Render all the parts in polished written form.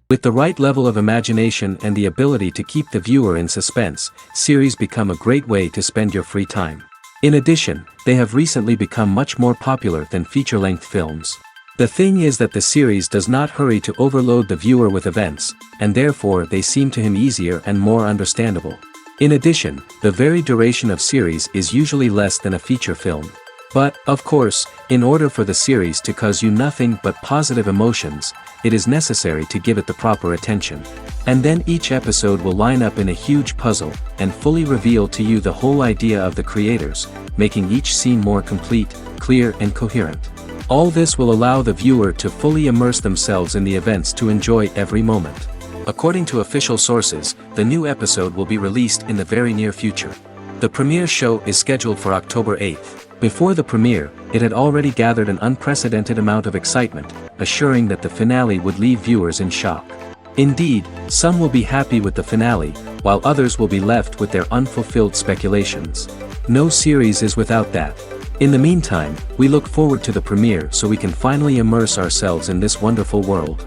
With the right level of imagination and the ability to keep the viewer in suspense, series become a great way to spend your free time. In addition, they have recently become much more popular than feature-length films. The thing is that the series does not hurry to overload the viewer with events, and therefore they seem to him easier and more understandable. In addition, the very duration of series is usually less than a feature film. But, of course, in order for the series to cause you nothing but positive emotions, it is necessary to give it the proper attention. And then each episode will line up in a huge puzzle, and fully reveal to you the whole idea of the creators, making each scene more complete, clear and coherent. All this will allow the viewer to fully immerse themselves in the events to enjoy every moment. According to official sources, the new episode will be released in the very near future. The premiere show is scheduled for October 8th. Before the premiere, it had already gathered an unprecedented amount of excitement, assuring that the finale would leave viewers in shock. Indeed, some will be happy with the finale, while others will be left with their unfulfilled speculations. No series is without that. In the meantime, we look forward to the premiere so we can finally immerse ourselves in this wonderful world.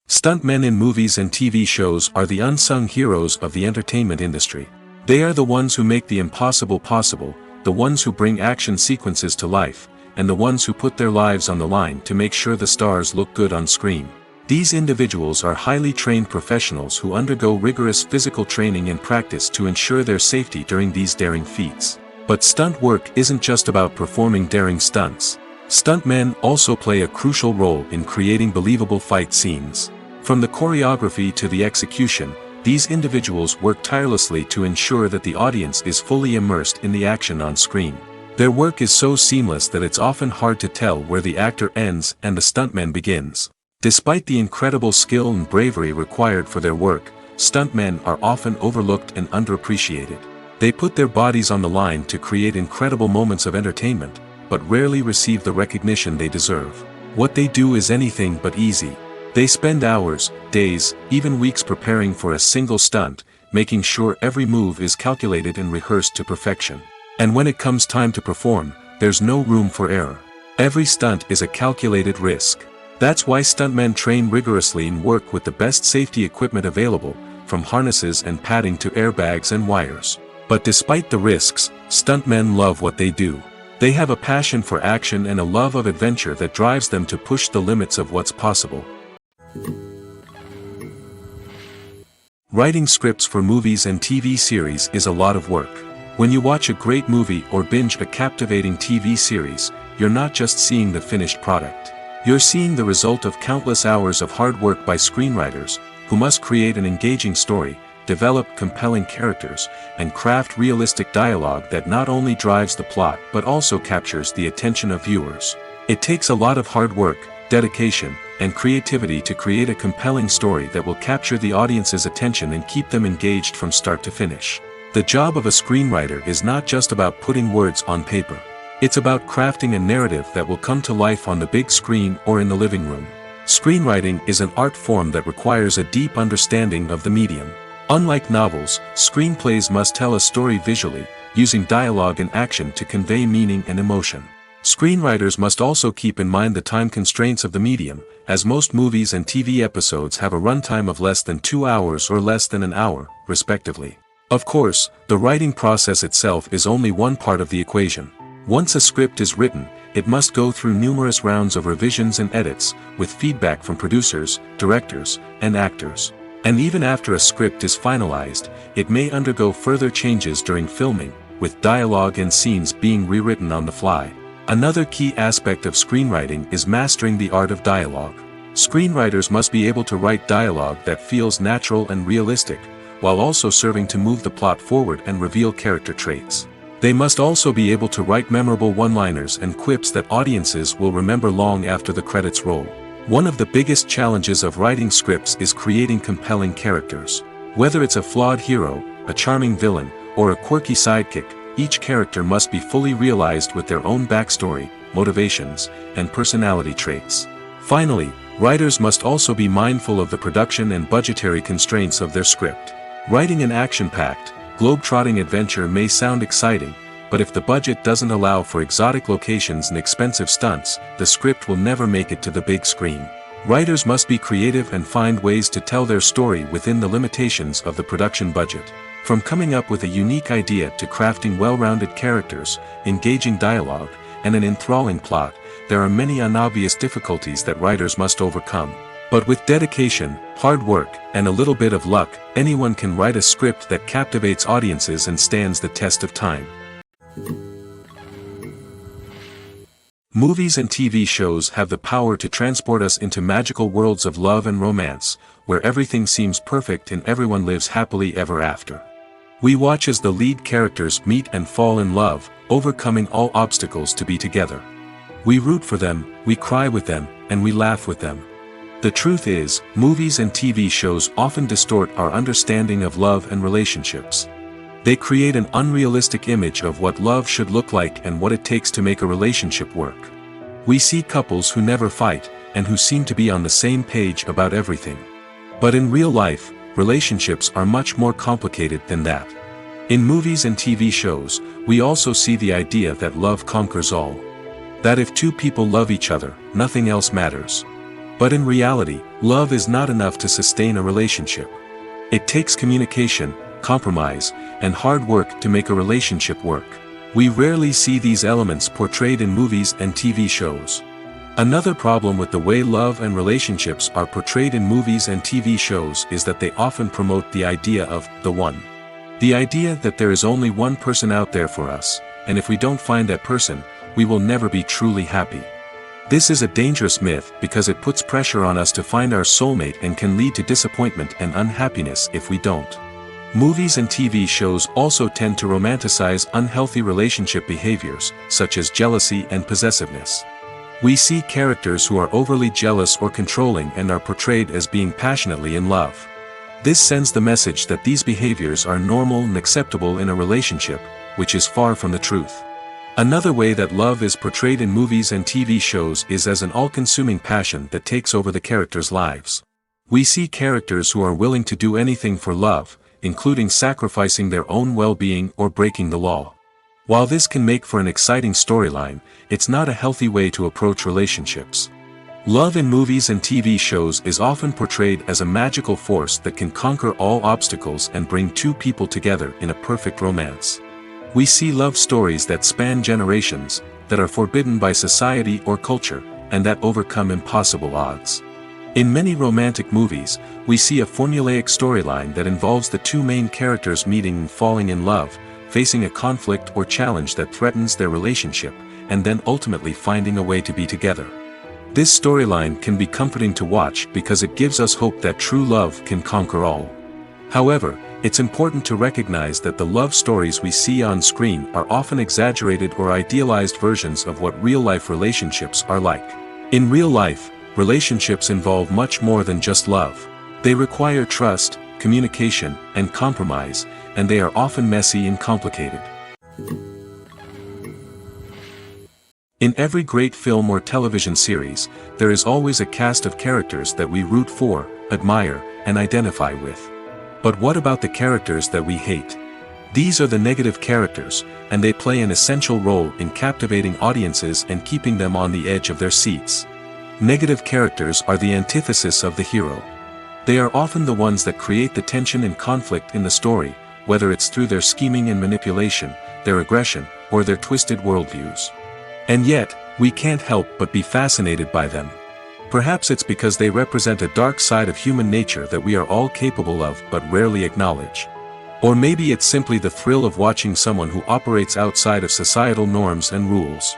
Stuntmen in movies and TV shows are the unsung heroes of the entertainment industry. They are the ones who make the impossible possible, the ones who bring action sequences to life, and the ones who put their lives on the line to make sure the stars look good on screen. These individuals are highly trained professionals who undergo rigorous physical training and practice to ensure their safety during these daring feats. But stunt work isn't just about performing daring stunts. Stuntmen also play a crucial role in creating believable fight scenes. From the choreography to the execution, these individuals work tirelessly to ensure that the audience is fully immersed in the action on screen. Their work is so seamless that it's often hard to tell where the actor ends and the stuntman begins. Despite the incredible skill and bravery required for their work, stuntmen are often overlooked and underappreciated. They put their bodies on the line to create incredible moments of entertainment, but rarely receive the recognition they deserve. What they do is anything but easy. They spend hours, days, even weeks preparing for a single stunt, making sure every move is calculated and rehearsed to perfection. And when it comes time to perform, there's no room for error. Every stunt is a calculated risk. That's why stuntmen train rigorously and work with the best safety equipment available, from harnesses and padding to airbags and wires. But despite the risks, stuntmen love what they do. They have a passion for action and a love of adventure that drives them to push the limits of what's possible. Writing scripts for movies and TV series is a lot of work. When you watch a great movie or binge a captivating TV series, you're not just seeing the finished product. You're seeing the result of countless hours of hard work by screenwriters, who must create an engaging story, develop compelling characters, and craft realistic dialogue that not only drives the plot but also captures the attention of viewers. It takes a lot of hard work, dedication, and creativity to create a compelling story that will capture the audience's attention and keep them engaged from start to finish. The job of a screenwriter is not just about putting words on paper. It's about crafting a narrative that will come to life on the big screen or in the living room. Screenwriting is an art form that requires a deep understanding of the medium. Unlike novels, screenplays must tell a story visually, using dialogue and action to convey meaning and emotion. Screenwriters must also keep in mind the time constraints of the medium, as most movies and TV episodes have a runtime of less than 2 hours or less than an hour, respectively. Of course, the writing process itself is only one part of the equation. Once a script is written, it must go through numerous rounds of revisions and edits, with feedback from producers, directors, and actors. And even after a script is finalized, it may undergo further changes during filming, with dialogue and scenes being rewritten on the fly. Another key aspect of screenwriting is mastering the art of dialogue. Screenwriters must be able to write dialogue that feels natural and realistic, while also serving to move the plot forward and reveal character traits. They must also be able to write memorable one-liners and quips that audiences will remember long after the credits roll. One of the biggest challenges of writing scripts is creating compelling characters. Whether it's a flawed hero, a charming villain, or a quirky sidekick, each character must be fully realized with their own backstory, motivations, and personality traits. Finally, writers must also be mindful of the production and budgetary constraints of their script. Writing an action-packed, globe-trotting adventure may sound exciting, but if the budget doesn't allow for exotic locations and expensive stunts, the script will never make it to the big screen. Writers must be creative and find ways to tell their story within the limitations of the production budget. From coming up with a unique idea to crafting well-rounded characters, engaging dialogue, and an enthralling plot, there are many unobvious difficulties that writers must overcome. But with dedication, hard work, and a little bit of luck, anyone can write a script that captivates audiences and stands the test of time. Movies and TV shows have the power to transport us into magical worlds of love and romance, where everything seems perfect and everyone lives happily ever after. We watch as the lead characters meet and fall in love, overcoming all obstacles to be together. We root for them, we cry with them, and we laugh with them. The truth is, movies and TV shows often distort our understanding of love and relationships. They create an unrealistic image of what love should look like and what it takes to make a relationship work. We see couples who never fight, and who seem to be on the same page about everything. But in real life, relationships are much more complicated than that. In movies and TV shows, we also see the idea that love conquers all. That if two people love each other, nothing else matters. But in reality, love is not enough to sustain a relationship. It takes communication, compromise, and hard work to make a relationship work. We rarely see these elements portrayed in movies and TV shows. Another problem with the way love and relationships are portrayed in movies and TV shows is that they often promote the idea of the one. The idea that there is only one person out there for us, and if we don't find that person, we will never be truly happy. This is a dangerous myth because it puts pressure on us to find our soulmate and can lead to disappointment and unhappiness if we don't. Movies and TV shows also tend to romanticize unhealthy relationship behaviors, such as jealousy and possessiveness. We see characters who are overly jealous or controlling and are portrayed as being passionately in love. This sends the message that these behaviors are normal and acceptable in a relationship, which is far from the truth. Another way that love is portrayed in movies and TV shows is as an all-consuming passion that takes over the characters' lives. We see characters who are willing to do anything for love, including sacrificing their own well-being or breaking the law. While this can make for an exciting storyline, it's not a healthy way to approach relationships. Love in movies and TV shows is often portrayed as a magical force that can conquer all obstacles and bring two people together in a perfect romance. We see love stories that span generations, that are forbidden by society or culture, and that overcome impossible odds. In many romantic movies, we see a formulaic storyline that involves the two main characters meeting and falling in love, facing a conflict or challenge that threatens their relationship, and then ultimately finding a way to be together. This storyline can be comforting to watch because it gives us hope that true love can conquer all. However, it's important to recognize that the love stories we see on screen are often exaggerated or idealized versions of what real-life relationships are like. In real life, relationships involve much more than just love. They require trust, communication, and compromise, and they are often messy and complicated. In every great film or television series, there is always a cast of characters that we root for, admire, and identify with. But what about the characters that we hate? These are the negative characters, and they play an essential role in captivating audiences and keeping them on the edge of their seats. Negative characters are the antithesis of the hero. They are often the ones that create the tension and conflict in the story, whether it's through their scheming and manipulation, their aggression, or their twisted worldviews. And yet, we can't help but be fascinated by them. Perhaps it's because they represent a dark side of human nature that we are all capable of but rarely acknowledge. Or maybe it's simply the thrill of watching someone who operates outside of societal norms and rules.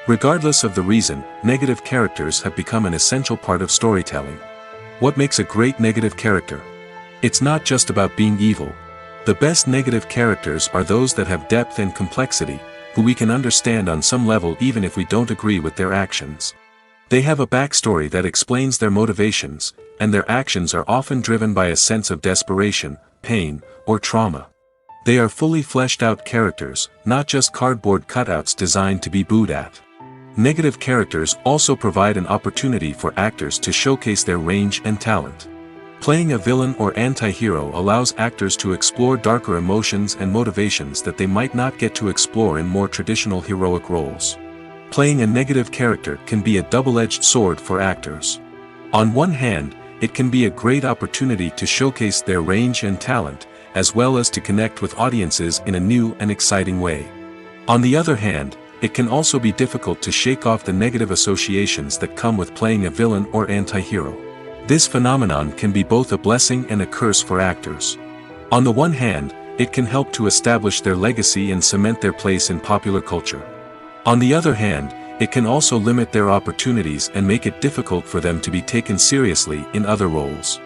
Regardless of the reason, negative characters have become an essential part of storytelling. What makes a great negative character? It's not just about being evil. The best negative characters are those that have depth and complexity, who we can understand on some level even if we don't agree with their actions. They have a backstory that explains their motivations, and their actions are often driven by a sense of desperation, pain, or trauma. They are fully fleshed out characters, not just cardboard cutouts designed to be booed at. Negative characters also provide an opportunity for actors to showcase their range and talent. Playing a villain or anti-hero allows actors to explore darker emotions and motivations that they might not get to explore in more traditional heroic roles. Playing a negative character can be a double-edged sword for actors. On one hand, it can be a great opportunity to showcase their range and talent, as well as to connect with audiences in a new and exciting way. On the other hand, it can also be difficult to shake off the negative associations that come with playing a villain or anti-hero. This phenomenon can be both a blessing and a curse for actors. On the one hand, it can help to establish their legacy and cement their place in popular culture. On the other hand, it can also limit their opportunities and make it difficult for them to be taken seriously in other roles.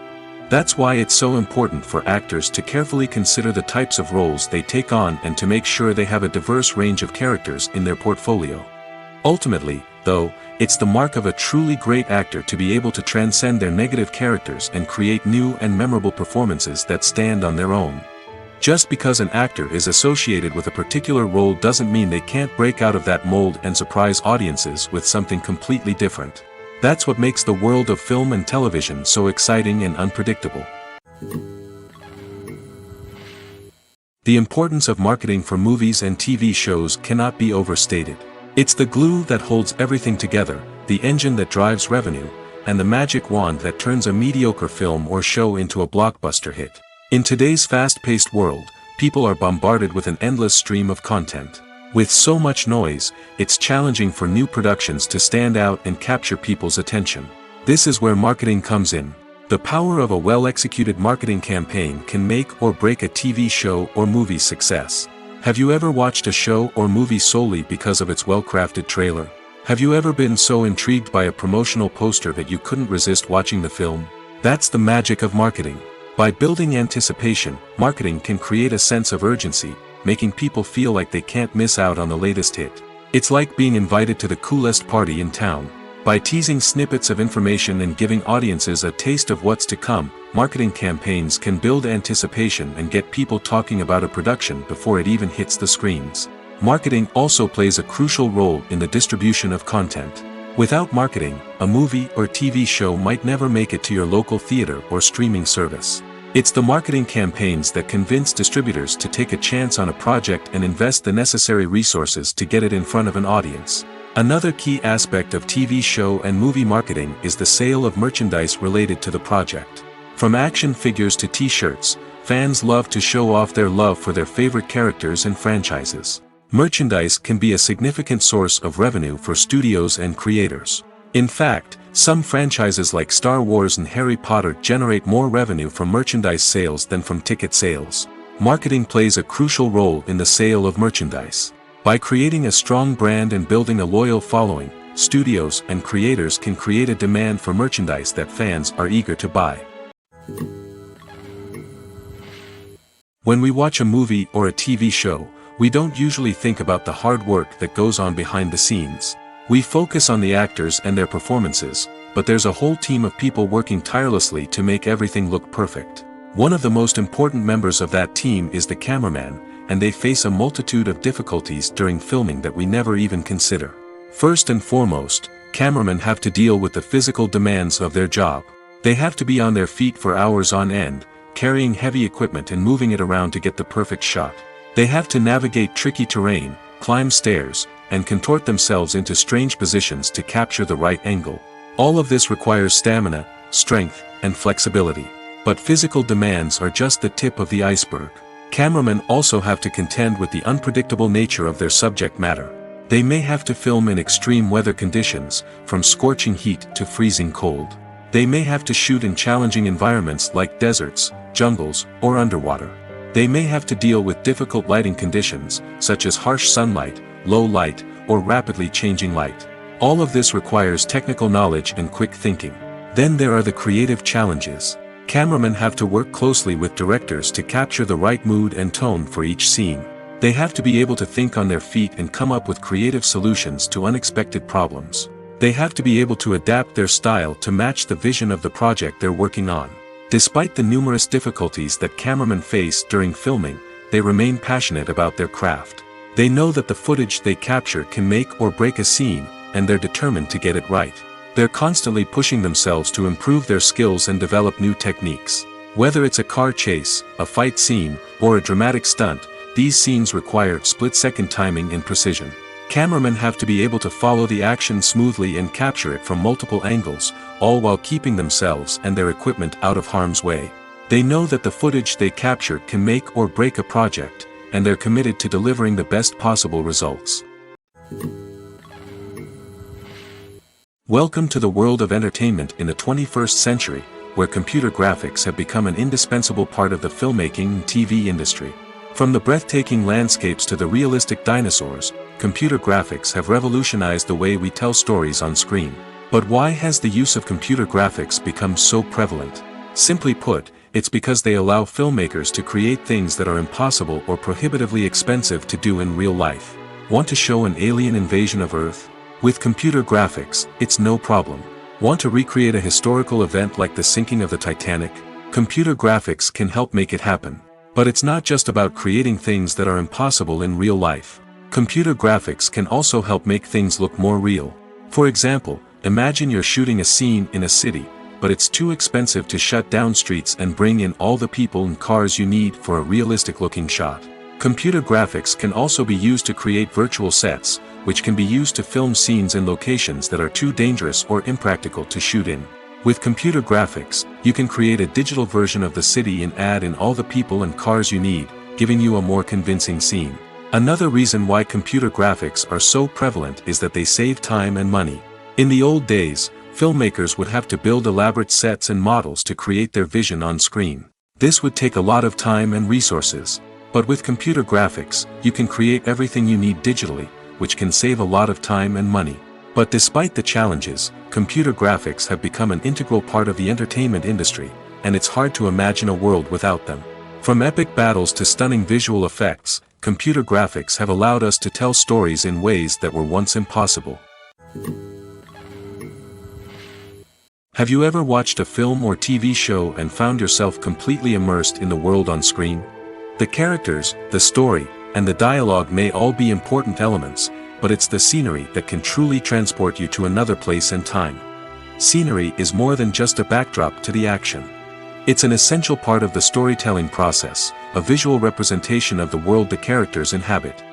That's why it's so important for actors to carefully consider the types of roles they take on and to make sure they have a diverse range of characters in their portfolio. Ultimately, though, it's the mark of a truly great actor to be able to transcend their negative characters and create new and memorable performances that stand on their own. Just because an actor is associated with a particular role doesn't mean they can't break out of that mold and surprise audiences with something completely different. That's what makes the world of film and television so exciting and unpredictable. The importance of marketing for movies and TV shows cannot be overstated. It's the glue that holds everything together, the engine that drives revenue, and the magic wand that turns a mediocre film or show into a blockbuster hit. In today's fast-paced world, people are bombarded with an endless stream of content. With so much noise, it's challenging for new productions to stand out and capture people's attention. This is where marketing comes in. The power of a well-executed marketing campaign can make or break a TV show or movie's success. Have you ever watched a show or movie solely because of its well-crafted trailer? Have you ever been so intrigued by a promotional poster that you couldn't resist watching the film? That's the magic of marketing. By building anticipation, marketing can create a sense of urgency, making people feel like they can't miss out on the latest hit. It's like being invited to the coolest party in town. By teasing snippets of information and giving audiences a taste of what's to come, marketing campaigns can build anticipation and get people talking about a production before it even hits the screens. Marketing also plays a crucial role in the distribution of content. Without marketing, a movie or TV show might never make it to your local theater or streaming service. It's the marketing campaigns that convince distributors to take a chance on a project and invest the necessary resources to get it in front of an audience. Another key aspect of TV show and movie marketing is the sale of merchandise related to the project. From action figures to t-shirts, fans love to show off their love for their favorite characters and franchises. Merchandise can be a significant source of revenue for studios and creators. In fact, some franchises like Star Wars and Harry Potter generate more revenue from merchandise sales than from ticket sales. Marketing plays a crucial role in the sale of merchandise. By creating a strong brand and building a loyal following, studios and creators can create a demand for merchandise that fans are eager to buy. When we watch a movie or a TV show, we don't usually think about the hard work that goes on behind the scenes. We focus on the actors and their performances, but there's a whole team of people working tirelessly to make everything look perfect. One of the most important members of that team is the cameraman, and they face a multitude of difficulties during filming that we never even consider. First and foremost, cameramen have to deal with the physical demands of their job. They have to be on their feet for hours on end, carrying heavy equipment and moving it around to get the perfect shot. They have to navigate tricky terrain, climb stairs, and contort themselves into strange positions to capture the right angle. All of this requires stamina, strength, and flexibility. But physical demands are just the tip of the iceberg. Cameramen also have to contend with the unpredictable nature of their subject matter. They may have to film in extreme weather conditions, from scorching heat to freezing cold. They may have to shoot in challenging environments like deserts, jungles, or underwater. They may have to deal with difficult lighting conditions, such as harsh sunlight, low light, or rapidly changing light. All of this requires technical knowledge and quick thinking. Then there are the creative challenges. Cameramen have to work closely with directors to capture the right mood and tone for each scene. They have to be able to think on their feet and come up with creative solutions to unexpected problems. They have to be able to adapt their style to match the vision of the project they're working on. Despite the numerous difficulties that cameramen face during filming, they remain passionate about their craft. They know that the footage they capture can make or break a scene, and they're determined to get it right. They're constantly pushing themselves to improve their skills and develop new techniques. Whether it's a car chase, a fight scene, or a dramatic stunt, these scenes require split-second timing and precision. Cameramen have to be able to follow the action smoothly and capture it from multiple angles, all while keeping themselves and their equipment out of harm's way. They know that the footage they capture can make or break a project, and they're committed to delivering the best possible results. Welcome to the world of entertainment in the 21st century, where computer graphics have become an indispensable part of the filmmaking and TV industry. From the breathtaking landscapes to the realistic dinosaurs, computer graphics have revolutionized the way we tell stories on screen. But why has the use of computer graphics become so prevalent? Simply put, it's because they allow filmmakers to create things that are impossible or prohibitively expensive to do in real life. Want to show an alien invasion of Earth? With computer graphics, it's no problem. Want to recreate a historical event like the sinking of the Titanic? Computer graphics can help make it happen. But it's not just about creating things that are impossible in real life. Computer graphics can also help make things look more real. For example, imagine you're shooting a scene in a city, but it's too expensive to shut down streets and bring in all the people and cars you need for a realistic-looking shot. Computer graphics can also be used to create virtual sets, which can be used to film scenes in locations that are too dangerous or impractical to shoot in. With computer graphics, you can create a digital version of the city and add in all the people and cars you need, giving you a more convincing scene. Another reason why computer graphics are so prevalent is that they save time and money. In the old days, filmmakers would have to build elaborate sets and models to create their vision on screen. This would take a lot of time and resources. But with computer graphics, you can create everything you need digitally, which can save a lot of time and money. But despite the challenges, computer graphics have become an integral part of the entertainment industry, and it's hard to imagine a world without them. From epic battles to stunning visual effects, computer graphics have allowed us to tell stories in ways that were once impossible. Have you ever watched a film or TV show and found yourself completely immersed in the world on screen? The characters, the story, and the dialogue may all be important elements, but it's the scenery that can truly transport you to another place and time. Scenery is more than just a backdrop to the action. It's an essential part of the storytelling process, a visual representation of the world the characters inhabit.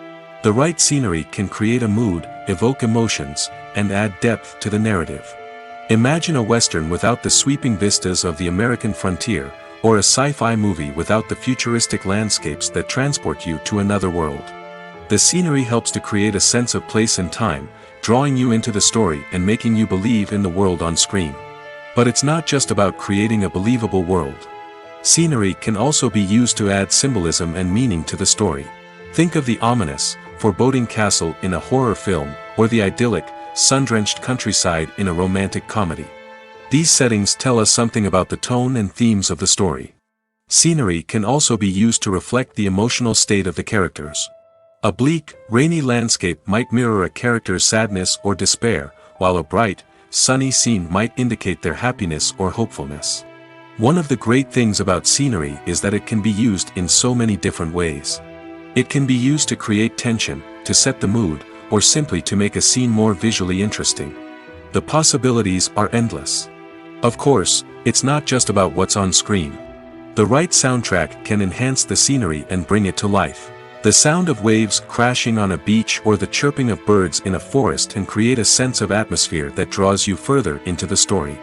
The right scenery can create a mood, evoke emotions, and add depth to the narrative. Imagine a Western without the sweeping vistas of the American frontier, or a sci-fi movie without the futuristic landscapes that transport you to another world. The scenery helps to create a sense of place and time, drawing you into the story and making you believe in the world on screen. But it's not just about creating a believable world. Scenery can also be used to add symbolism and meaning to the story. Think of the ominous, foreboding castle in a horror film, or the idyllic, sun-drenched countryside in a romantic comedy. These settings tell us something about the tone and themes of the story. Scenery can also be used to reflect the emotional state of the characters. A bleak, rainy landscape might mirror a character's sadness or despair, while a bright, sunny scene might indicate their happiness or hopefulness. One of the great things about scenery is that it can be used in so many different ways. It can be used to create tension, to set the mood, or simply to make a scene more visually interesting. The possibilities are endless. Of course, it's not just about what's on screen. The right soundtrack can enhance the scenery and bring it to life. The sound of waves crashing on a beach or the chirping of birds in a forest can create a sense of atmosphere that draws you further into the story.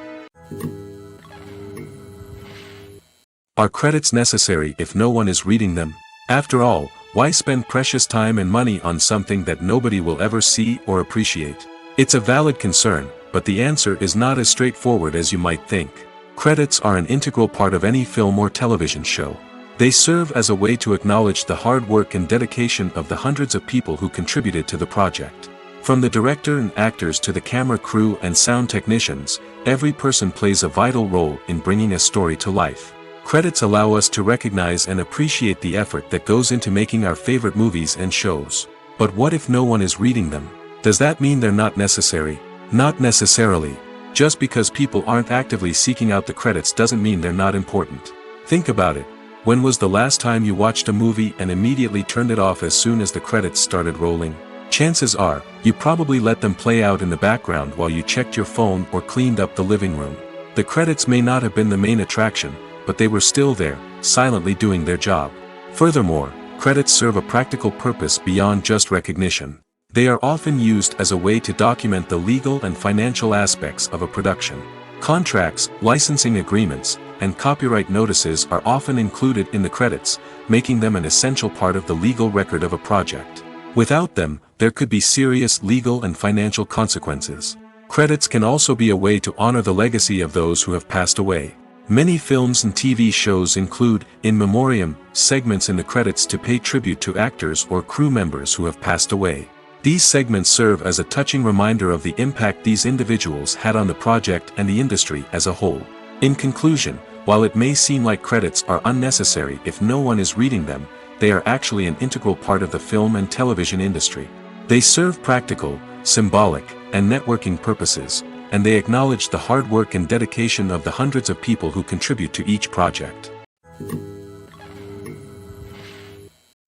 Are credits necessary if no one is reading them? After all, why spend precious time and money on something that nobody will ever see or appreciate? It's a valid concern, but the answer is not as straightforward as you might think. Credits are an integral part of any film or television show. They serve as a way to acknowledge the hard work and dedication of the hundreds of people who contributed to the project. From the director and actors to the camera crew and sound technicians, every person plays a vital role in bringing a story to life. Credits allow us to recognize and appreciate the effort that goes into making our favorite movies and shows. But what if no one is reading them? Does that mean they're not necessary? Not necessarily. Just because people aren't actively seeking out the credits doesn't mean they're not important. Think about it. When was the last time you watched a movie and immediately turned it off as soon as the credits started rolling? Chances are, you probably let them play out in the background while you checked your phone or cleaned up the living room. The credits may not have been the main attraction, but they were still there, silently doing their job. Furthermore, credits serve a practical purpose beyond just recognition. They are often used as a way to document the legal and financial aspects of a production. Contracts, licensing agreements, and copyright notices are often included in the credits, making them an essential part of the legal record of a project. Without them, there could be serious legal and financial consequences. Credits can also be a way to honor the legacy of those who have passed away. Many films and TV shows include, in memoriam, segments in the credits to pay tribute to actors or crew members who have passed away. These segments serve as a touching reminder of the impact these individuals had on the project and the industry as a whole. In conclusion, while it may seem like credits are unnecessary if no one is reading them, they are actually an integral part of the film and television industry. They serve practical, symbolic, and networking purposes, and they acknowledge the hard work and dedication of the hundreds of people who contribute to each project.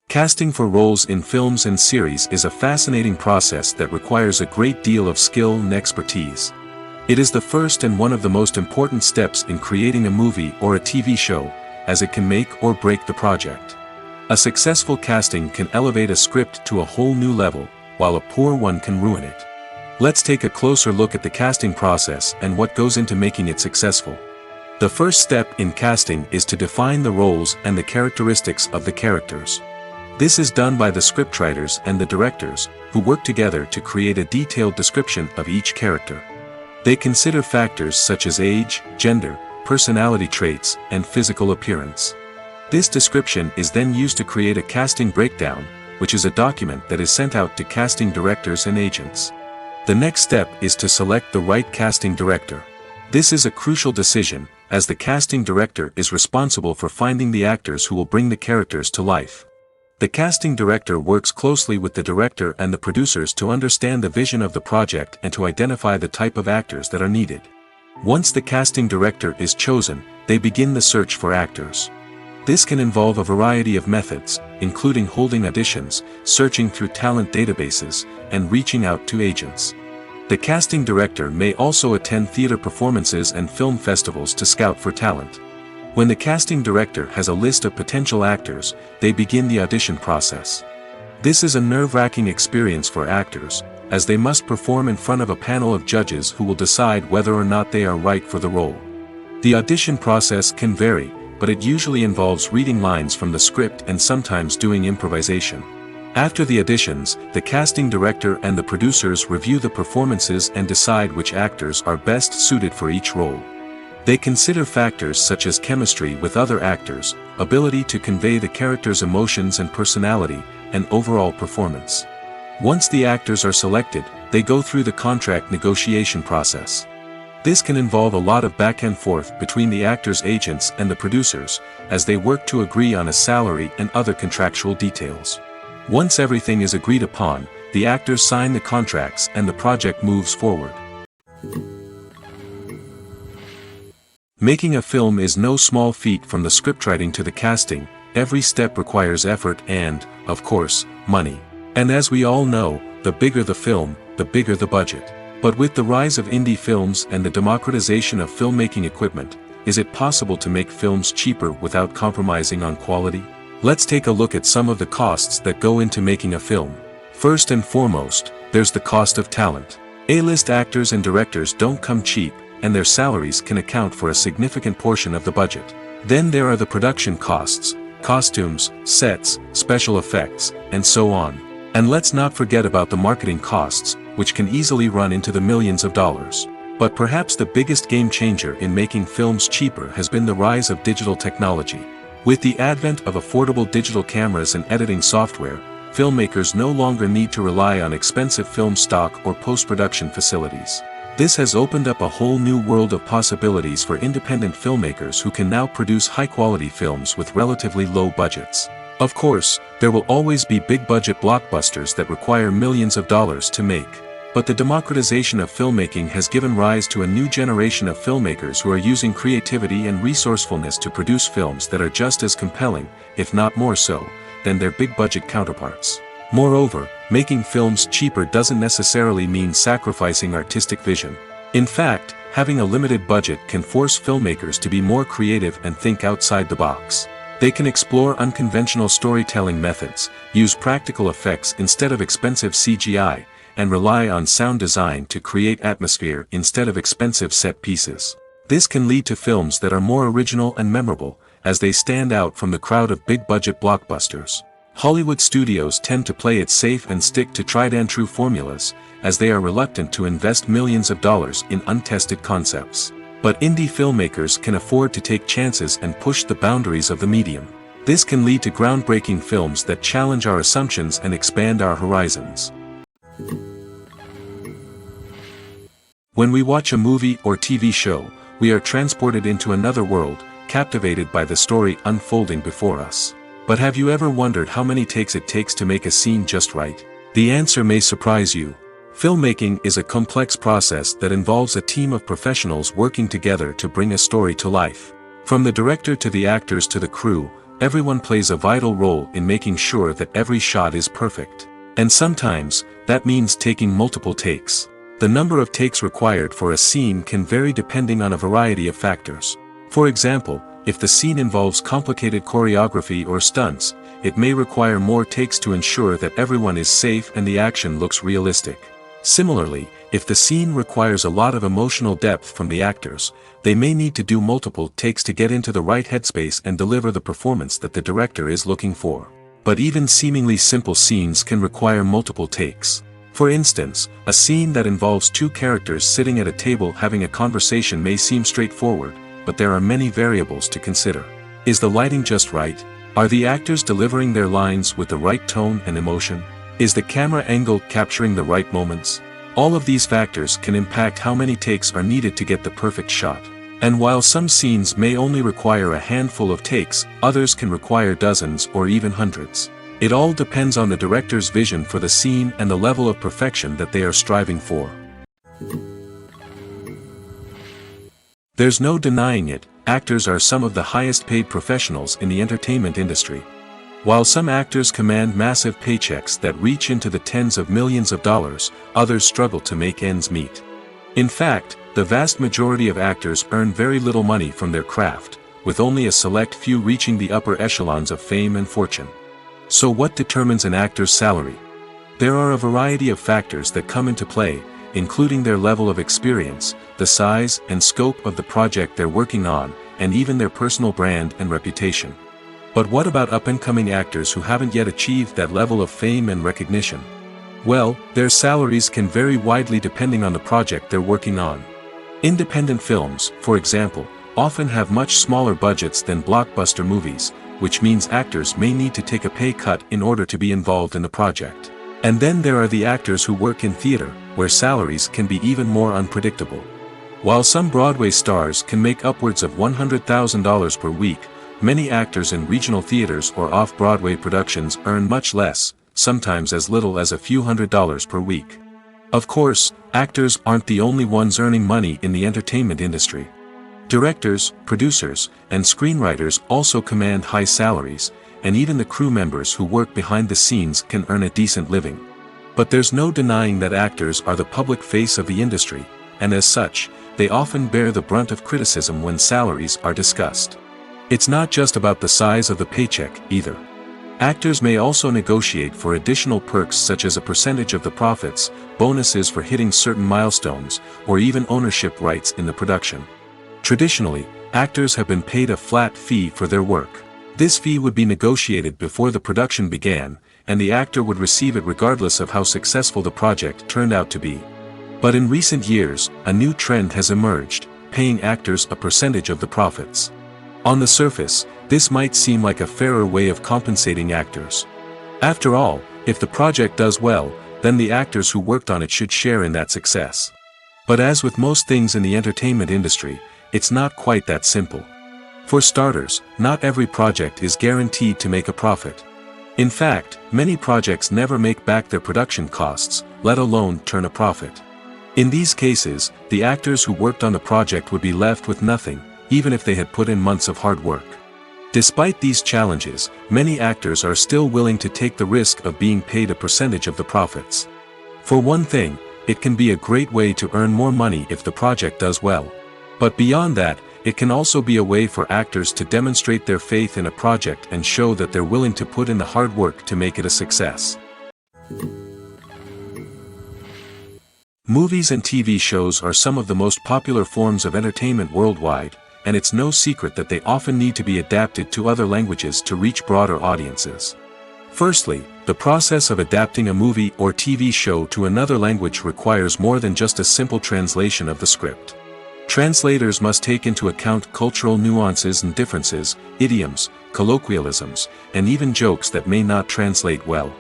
Casting for roles in films and series is a fascinating process that requires a great deal of skill and expertise. It is the first and one of the most important steps in creating a movie or a TV show, as it can make or break the project. A successful casting can elevate a script to a whole new level, while a poor one can ruin it. Let's take a closer look at the casting process and what goes into making it successful. The first step in casting is to define the roles and the characteristics of the characters. This is done by the scriptwriters and the directors, who work together to create a detailed description of each character. They consider factors such as age, gender, personality traits, and physical appearance. This description is then used to create a casting breakdown, which is a document that is sent out to casting directors and agents. The next step is to select the right casting director. This is a crucial decision, as the casting director is responsible for finding the actors who will bring the characters to life. The casting director works closely with the director and the producers to understand the vision of the project and to identify the type of actors that are needed. Once the casting director is chosen, they begin the search for actors. This can involve a variety of methods, including holding auditions, searching through talent databases, and reaching out to agents. The casting director may also attend theater performances and film festivals to scout for talent. When the casting director has a list of potential actors, they begin the audition process. This is a nerve-wracking experience for actors, as they must perform in front of a panel of judges who will decide whether or not they are right for the role. The audition process can vary, but it usually involves reading lines from the script and sometimes doing improvisation. After the auditions, the casting director and the producers review the performances and decide which actors are best suited for each role. They consider factors such as chemistry with other actors, ability to convey the character's emotions and personality, and overall performance. Once the actors are selected, they go through the contract negotiation process. This can involve a lot of back and forth between the actors' agents and the producers, as they work to agree on a salary and other contractual details. Once everything is agreed upon, the actors sign the contracts and the project moves forward. Making a film is no small feat. From the scriptwriting to the casting, every step requires effort and, of course, money. And as we all know, the bigger the film, the bigger the budget. But with the rise of indie films and the democratization of filmmaking equipment, is it possible to make films cheaper without compromising on quality? Let's take a look at some of the costs that go into making a film. First and foremost, there's the cost of talent. A-list actors and directors don't come cheap, and their salaries can account for a significant portion of the budget. Then there are the production costs, costumes, sets, special effects, and so on. And let's not forget about the marketing costs, which can easily run into the millions of dollars. But perhaps the biggest game changer in making films cheaper has been the rise of digital technology. With the advent of affordable digital cameras and editing software, filmmakers no longer need to rely on expensive film stock or post-production facilities. This has opened up a whole new world of possibilities for independent filmmakers who can now produce high-quality films with relatively low budgets. Of course, there will always be big-budget blockbusters that require millions of dollars to make. But the democratization of filmmaking has given rise to a new generation of filmmakers who are using creativity and resourcefulness to produce films that are just as compelling, if not more so, than their big-budget counterparts. Moreover, making films cheaper doesn't necessarily mean sacrificing artistic vision. In fact, having a limited budget can force filmmakers to be more creative and think outside the box. They can explore unconventional storytelling methods, use practical effects instead of expensive CGI, and rely on sound design to create atmosphere instead of expensive set pieces. This can lead to films that are more original and memorable, as they stand out from the crowd of big-budget blockbusters. Hollywood studios tend to play it safe and stick to tried-and-true formulas, as they are reluctant to invest millions of dollars in untested concepts. But indie filmmakers can afford to take chances and push the boundaries of the medium. This can lead to groundbreaking films that challenge our assumptions and expand our horizons. When we watch a movie or TV show, we are transported into another world, captivated by the story unfolding before us. But have you ever wondered how many takes it takes to make a scene just right? The answer may surprise you. Filmmaking is a complex process that involves a team of professionals working together to bring a story to life. From the director to the actors to the crew, everyone plays a vital role in making sure that every shot is perfect. And sometimes, that means taking multiple takes. The number of takes required for a scene can vary depending on a variety of factors. For example, if the scene involves complicated choreography or stunts, it may require more takes to ensure that everyone is safe and the action looks realistic. Similarly, if the scene requires a lot of emotional depth from the actors, they may need to do multiple takes to get into the right headspace and deliver the performance that the director is looking for. But even seemingly simple scenes can require multiple takes. For instance, a scene that involves two characters sitting at a table having a conversation may seem straightforward, but there are many variables to consider. Is the lighting just right? Are the actors delivering their lines with the right tone and emotion? Is the camera angle capturing the right moments? All of these factors can impact how many takes are needed to get the perfect shot. And while some scenes may only require a handful of takes, others can require dozens or even hundreds. It all depends on the director's vision for the scene and the level of perfection that they are striving for. There's no denying it, actors are some of the highest paid professionals in the entertainment industry. While some actors command massive paychecks that reach into the tens of millions of dollars, others struggle to make ends meet. In fact, the vast majority of actors earn very little money from their craft, with only a select few reaching the upper echelons of fame and fortune. So what determines an actor's salary? There are a variety of factors that come into play, including their level of experience, the size and scope of the project they're working on, and even their personal brand and reputation. But what about up-and-coming actors who haven't yet achieved that level of fame and recognition? Well, their salaries can vary widely depending on the project they're working on. Independent films, for example, often have much smaller budgets than blockbuster movies, which means actors may need to take a pay cut in order to be involved in the project. And then there are the actors who work in theater, where salaries can be even more unpredictable. While some Broadway stars can make upwards of $100,000 per week, many actors in regional theaters or off-Broadway productions earn much less, sometimes as little as a few $100s per week. Of course, actors aren't the only ones earning money in the entertainment industry. Directors, producers, and screenwriters also command high salaries, and even the crew members who work behind the scenes can earn a decent living. But there's no denying that actors are the public face of the industry, and as such, they often bear the brunt of criticism when salaries are discussed. It's not just about the size of the paycheck, either. Actors may also negotiate for additional perks such as a percentage of the profits, bonuses for hitting certain milestones, or even ownership rights in the production. Traditionally, actors have been paid a flat fee for their work. This fee would be negotiated before the production began, and the actor would receive it regardless of how successful the project turned out to be. But in recent years, a new trend has emerged, paying actors a percentage of the profits. On the surface, this might seem like a fairer way of compensating actors. After all, if the project does well, then the actors who worked on it should share in that success. But as with most things in the entertainment industry, it's not quite that simple. For starters, not every project is guaranteed to make a profit. In fact, many projects never make back their production costs, let alone turn a profit. In these cases, the actors who worked on the project would be left with nothing, even if they had put in months of hard work. Despite these challenges, many actors are still willing to take the risk of being paid a percentage of the profits. For one thing, it can be a great way to earn more money if the project does well. But beyond that, it can also be a way for actors to demonstrate their faith in a project and show that they're willing to put in the hard work to make it a success. Movies and TV shows are some of the most popular forms of entertainment worldwide, and it's no secret that they often need to be adapted to other languages to reach broader audiences. Firstly, the process of adapting a movie or TV show to another language requires more than just a simple translation of the script. Translators must take into account cultural nuances and differences, idioms, colloquialisms, and even jokes that may not translate well.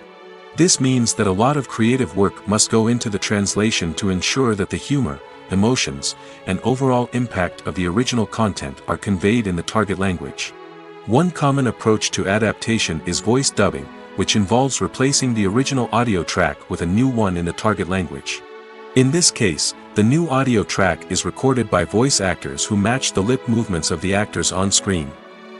This means that a lot of creative work must go into the translation to ensure that the humor, emotions, and overall impact of the original content are conveyed in the target language. One common approach to adaptation is voice dubbing, which involves replacing the original audio track with a new one in the target language. In this case, the new audio track is recorded by voice actors who match the lip movements of the actors on screen.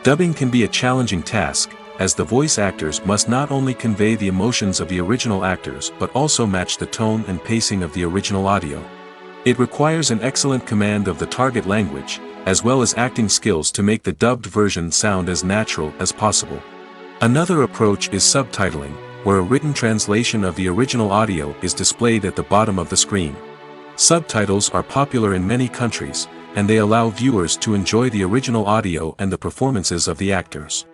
Dubbing can be a challenging task, as the voice actors must not only convey the emotions of the original actors but also match the tone and pacing of the original audio. It requires an excellent command of the target language, as well as acting skills to make the dubbed version sound as natural as possible. Another approach is subtitling, where a written translation of the original audio is displayed at the bottom of the screen. Subtitles are popular in many countries, and they allow viewers to enjoy the original audio and the performances of the actors.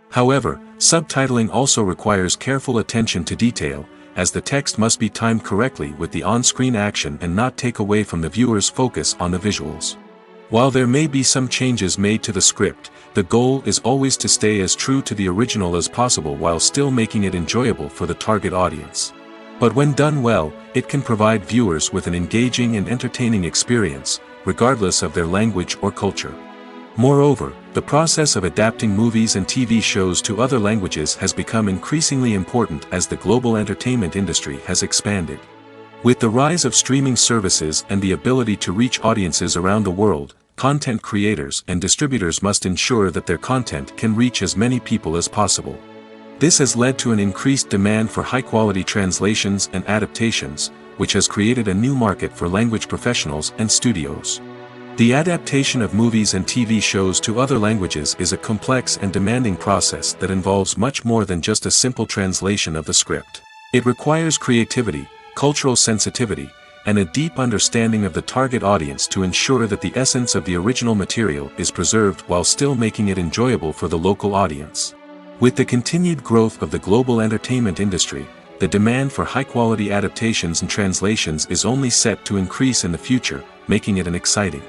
However, subtitling also requires careful attention to detail, as the text must be timed correctly with the on-screen action and not take away from the viewer's focus on the visuals. While there may be some changes made to the script, the goal is always to stay as true to the original as possible while still making it enjoyable for the target audience. But when done well, it can provide viewers with an engaging and entertaining experience, regardless of their language or culture. Moreover, the process of adapting movies and TV shows to other languages has become increasingly important as the global entertainment industry has expanded. With the rise of streaming services and the ability to reach audiences around the world, content creators and distributors must ensure that their content can reach as many people as possible. This has led to an increased demand for high-quality translations and adaptations, which has created a new market for language professionals and studios. The adaptation of movies and TV shows to other languages is a complex and demanding process that involves much more than just a simple translation of the script. It requires creativity, cultural sensitivity, and a deep understanding of the target audience to ensure that the essence of the original material is preserved while still making it enjoyable for the local audience. With the continued growth of the global entertainment industry, the demand for high-quality adaptations and translations is only set to increase in the future, making it exciting.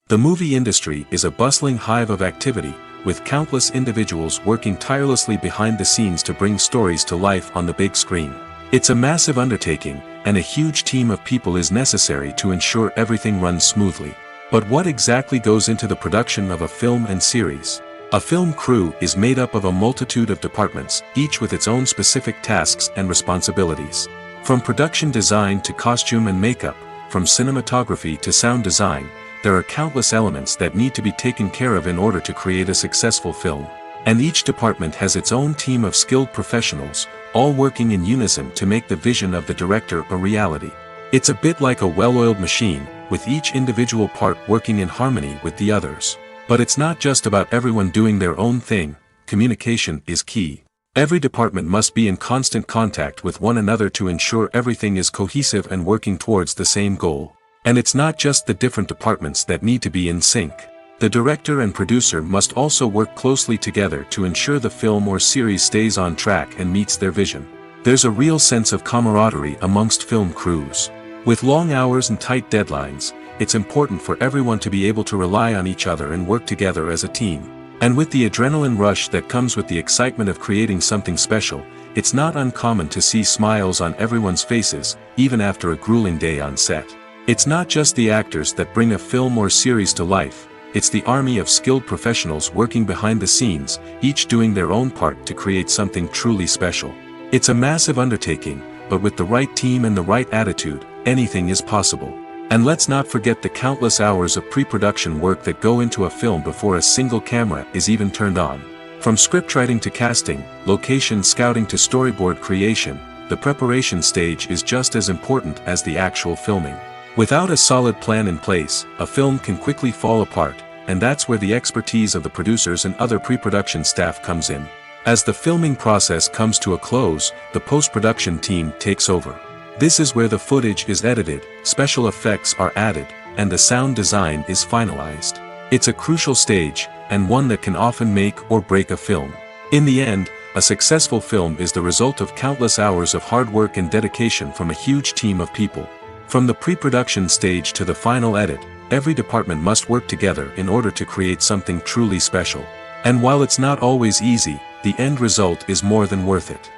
The movie industry is a bustling hive of activity, with countless individuals working tirelessly behind the scenes to bring stories to life on the big screen. It's a massive undertaking, and a huge team of people is necessary to ensure everything runs smoothly. But what exactly goes into the production of a film and series? A film crew is made up of a multitude of departments, each with its own specific tasks and responsibilities. From production design to costume and makeup, from cinematography to sound design, there are countless elements that need to be taken care of in order to create a successful film. And each department has its own team of skilled professionals, all working in unison to make the vision of the director a reality. It's a bit like a well-oiled machine, with each individual part working in harmony with the others. But it's not just about everyone doing their own thing, communication is key. Every department must be in constant contact with one another to ensure everything is cohesive and working towards the same goal. And it's not just the different departments that need to be in sync. The director and producer must also work closely together to ensure the film or series stays on track and meets their vision. There's a real sense of camaraderie amongst film crews. With long hours and tight deadlines, it's important for everyone to be able to rely on each other and work together as a team. And with the adrenaline rush that comes with the excitement of creating something special, it's not uncommon to see smiles on everyone's faces, even after a grueling day on set. It's not just the actors that bring a film or series to life, it's the army of skilled professionals working behind the scenes, each doing their own part to create something truly special. It's a massive undertaking, but with the right team and the right attitude, anything is possible. And let's not forget the countless hours of pre-production work that go into a film before a single camera is even turned on. From scriptwriting to casting, location scouting to storyboard creation, the preparation stage is just as important as the actual filming. Without a solid plan in place, a film can quickly fall apart, and that's where the expertise of the producers and other pre-production staff comes in. As the filming process comes to a close, the post-production team takes over. This is where the footage is edited, special effects are added, and the sound design is finalized. It's a crucial stage, and one that can often make or break a film. In the end, a successful film is the result of countless hours of hard work and dedication from a huge team of people. From the pre-production stage to the final edit, every department must work together in order to create something truly special. And while it's not always easy, the end result is more than worth it.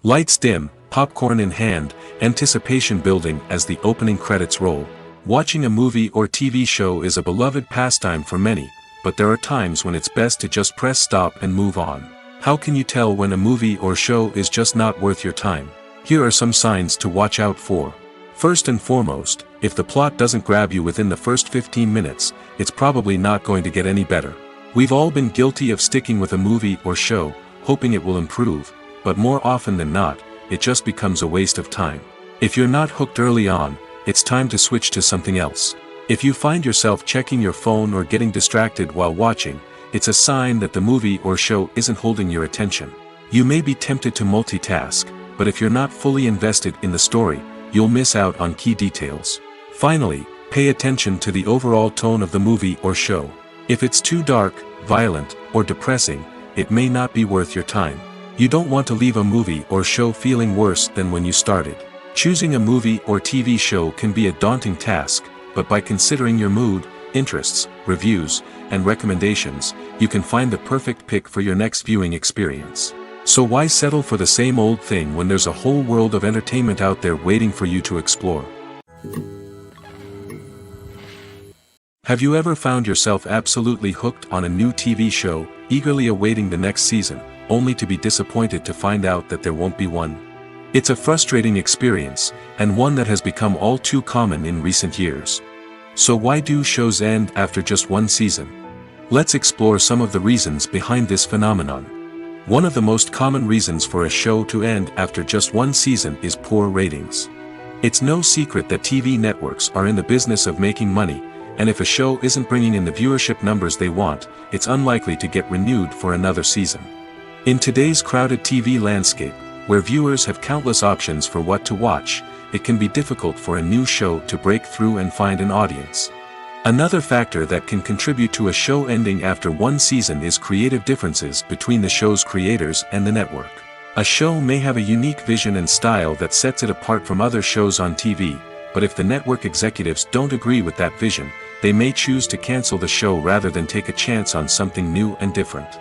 Lights dim, popcorn in hand, anticipation building as the opening credits roll. Watching a movie or TV show is a beloved pastime for many, but there are times when it's best to just press stop and move on. How can you tell when a movie or show is just not worth your time? Here are some signs to watch out for. First and foremost, if the plot doesn't grab you within the first 15 minutes, it's probably not going to get any better. We've all been guilty of sticking with a movie or show, hoping it will improve, but more often than not, it just becomes a waste of time. If you're not hooked early on, it's time to switch to something else. If you find yourself checking your phone or getting distracted while watching, it's a sign that the movie or show isn't holding your attention. You may be tempted to multitask, but if you're not fully invested in the story, you'll miss out on key details. Finally, pay attention to the overall tone of the movie or show. If it's too dark, violent, or depressing, it may not be worth your time. You don't want to leave a movie or show feeling worse than when you started. Choosing a movie or TV show can be a daunting task, but by considering your mood, interests, reviews, and recommendations, you can find the perfect pick for your next viewing experience. So why settle for the same old thing when there's a whole world of entertainment out there waiting for you to explore? Have you ever found yourself absolutely hooked on a new TV show, eagerly awaiting the next season, only to be disappointed to find out that there won't be one? It's a frustrating experience, and one that has become all too common in recent years. So why do shows end after just one season? Let's explore some of the reasons behind this phenomenon. One of the most common reasons for a show to end after just one season is poor ratings. It's no secret that TV networks are in the business of making money, and if a show isn't bringing in the viewership numbers they want, it's unlikely to get renewed for another season. In today's crowded TV landscape, where viewers have countless options for what to watch, it can be difficult for a new show to break through and find an audience. Another factor that can contribute to a show ending after one season is creative differences between the show's creators and the network. A show may have a unique vision and style that sets it apart from other shows on TV, but if the network executives don't agree with that vision, they may choose to cancel the show rather than take a chance on something new and different.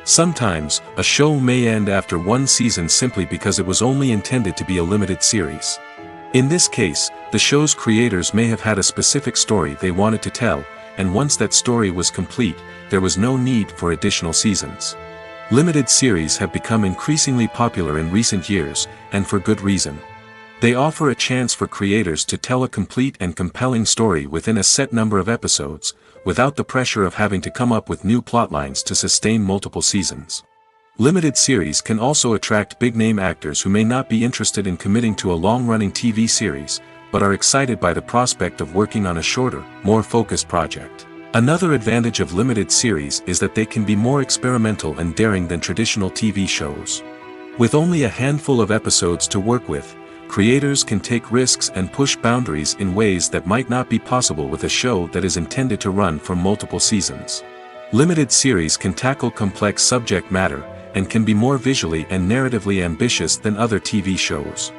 Sometimes, a show may end after one season simply because it was only intended to be a limited series. In this case, the show's creators may have had a specific story they wanted to tell, and once that story was complete, there was no need for additional seasons. Limited series have become increasingly popular in recent years, and for good reason. They offer a chance for creators to tell a complete and compelling story within a set number of episodes, without the pressure of having to come up with new plotlines to sustain multiple seasons. Limited series can also attract big-name actors who may not be interested in committing to a long-running TV series, but are excited by the prospect of working on a shorter, more focused project. Another advantage of limited series is that they can be more experimental and daring than traditional TV shows. With only a handful of episodes to work with, creators can take risks and push boundaries in ways that might not be possible with a show that is intended to run for multiple seasons. Limited series can tackle complex subject matter, and can be more visually and narratively ambitious than other TV shows.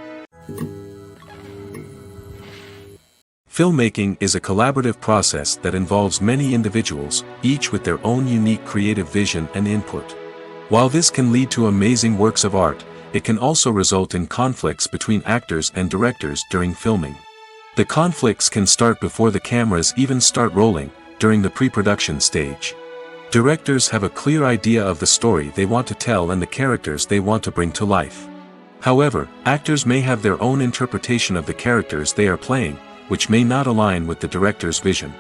Filmmaking is a collaborative process that involves many individuals, each with their own unique creative vision and input. While this can lead to amazing works of art, it can also result in conflicts between actors and directors during filming. The conflicts can start before the cameras even start rolling, during the pre-production stage. Directors have a clear idea of the story they want to tell and the characters they want to bring to life. However, actors may have their own interpretation of the characters they are playing, which may not align with the director's vision.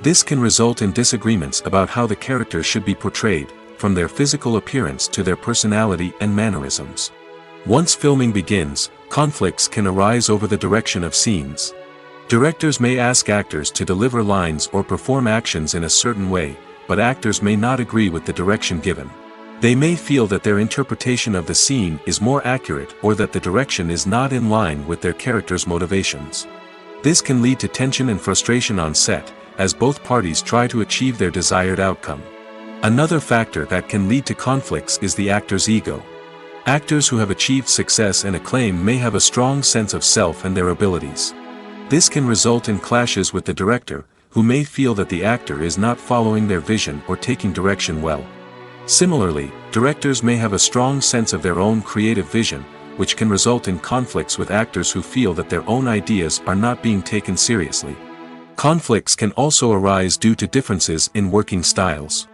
This can result in disagreements about how the character should be portrayed, from their physical appearance to their personality and mannerisms. Once filming begins, conflicts can arise over the direction of scenes. Directors may ask actors to deliver lines or perform actions in a certain way, but actors may not agree with the direction given. They may feel that their interpretation of the scene is more accurate or that the direction is not in line with their character's motivations. This can lead to tension and frustration on set, as both parties try to achieve their desired outcome. Another factor that can lead to conflicts is the actor's ego. Actors who have achieved success and acclaim may have a strong sense of self and their abilities. This can result in clashes with the director, who may feel that the actor is not following their vision or taking direction well. Similarly, directors may have a strong sense of their own creative vision, which can result in conflicts with actors who feel that their own ideas are not being taken seriously. Conflicts can also arise due to differences in working styles.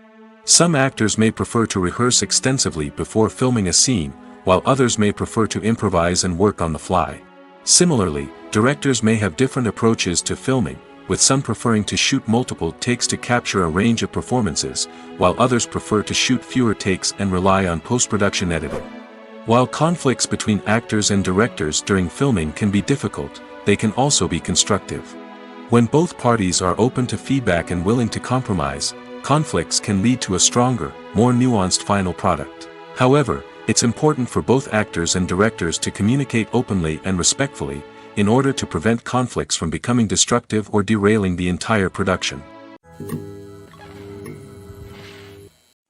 Some actors may prefer to rehearse extensively before filming a scene, while others may prefer to improvise and work on the fly. Similarly, directors may have different approaches to filming, with some preferring to shoot multiple takes to capture a range of performances, while others prefer to shoot fewer takes and rely on post-production editing. While conflicts between actors and directors during filming can be difficult, they can also be constructive. When both parties are open to feedback and willing to compromise, conflicts can lead to a stronger, more nuanced final product. However, it's important for both actors and directors to communicate openly and respectfully, in order to prevent conflicts from becoming destructive or derailing the entire production.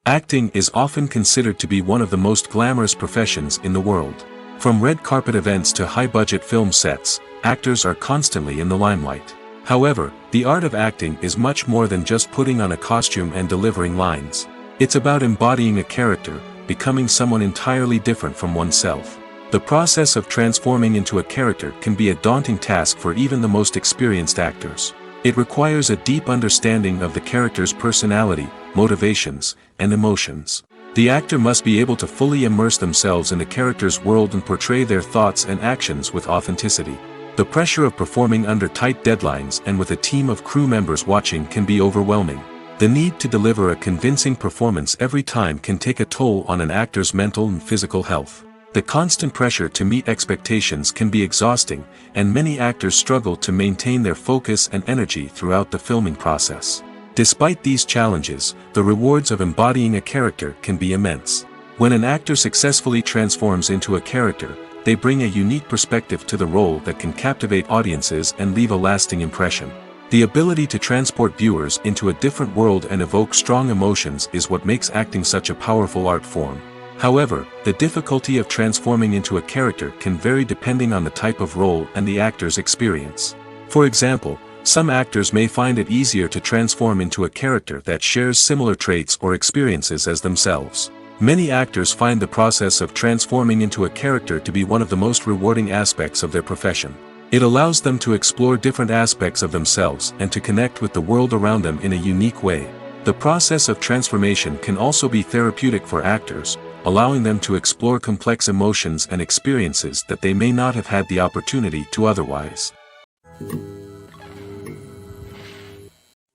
Acting is often considered to be one of the most glamorous professions in the world. From red carpet events to high-budget film sets, actors are constantly in the limelight. However, the art of acting is much more than just putting on a costume and delivering lines. It's about embodying a character, becoming someone entirely different from oneself. The process of transforming into a character can be a daunting task for even the most experienced actors. It requires a deep understanding of the character's personality, motivations, and emotions. The actor must be able to fully immerse themselves in the character's world and portray their thoughts and actions with authenticity. The pressure of performing under tight deadlines and with a team of crew members watching can be overwhelming. The need to deliver a convincing performance every time can take a toll on an actor's mental and physical health. The constant pressure to meet expectations can be exhausting, and many actors struggle to maintain their focus and energy throughout the filming process. Despite these challenges, the rewards of embodying a character can be immense. When an actor successfully transforms into a character, they bring a unique perspective to the role that can captivate audiences and leave a lasting impression. The ability to transport viewers into a different world and evoke strong emotions is what makes acting such a powerful art form. However, the difficulty of transforming into a character can vary depending on the type of role and the actor's experience. For example, some actors may find it easier to transform into a character that shares similar traits or experiences as themselves. Many actors find the process of transforming into a character to be one of the most rewarding aspects of their profession. It allows them to explore different aspects of themselves and to connect with the world around them in a unique way. The process of transformation can also be therapeutic for actors, allowing them to explore complex emotions and experiences that they may not have had the opportunity to otherwise.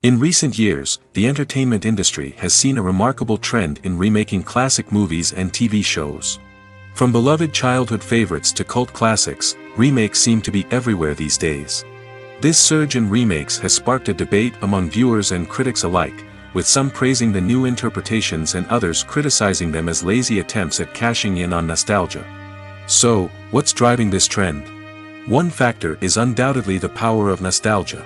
In recent years, the entertainment industry has seen a remarkable trend in remaking classic movies and TV shows. From beloved childhood favorites to cult classics, remakes seem to be everywhere these days. This surge in remakes has sparked a debate among viewers and critics alike, with some praising the new interpretations and others criticizing them as lazy attempts at cashing in on nostalgia. So, what's driving this trend? One factor is undoubtedly the power of nostalgia.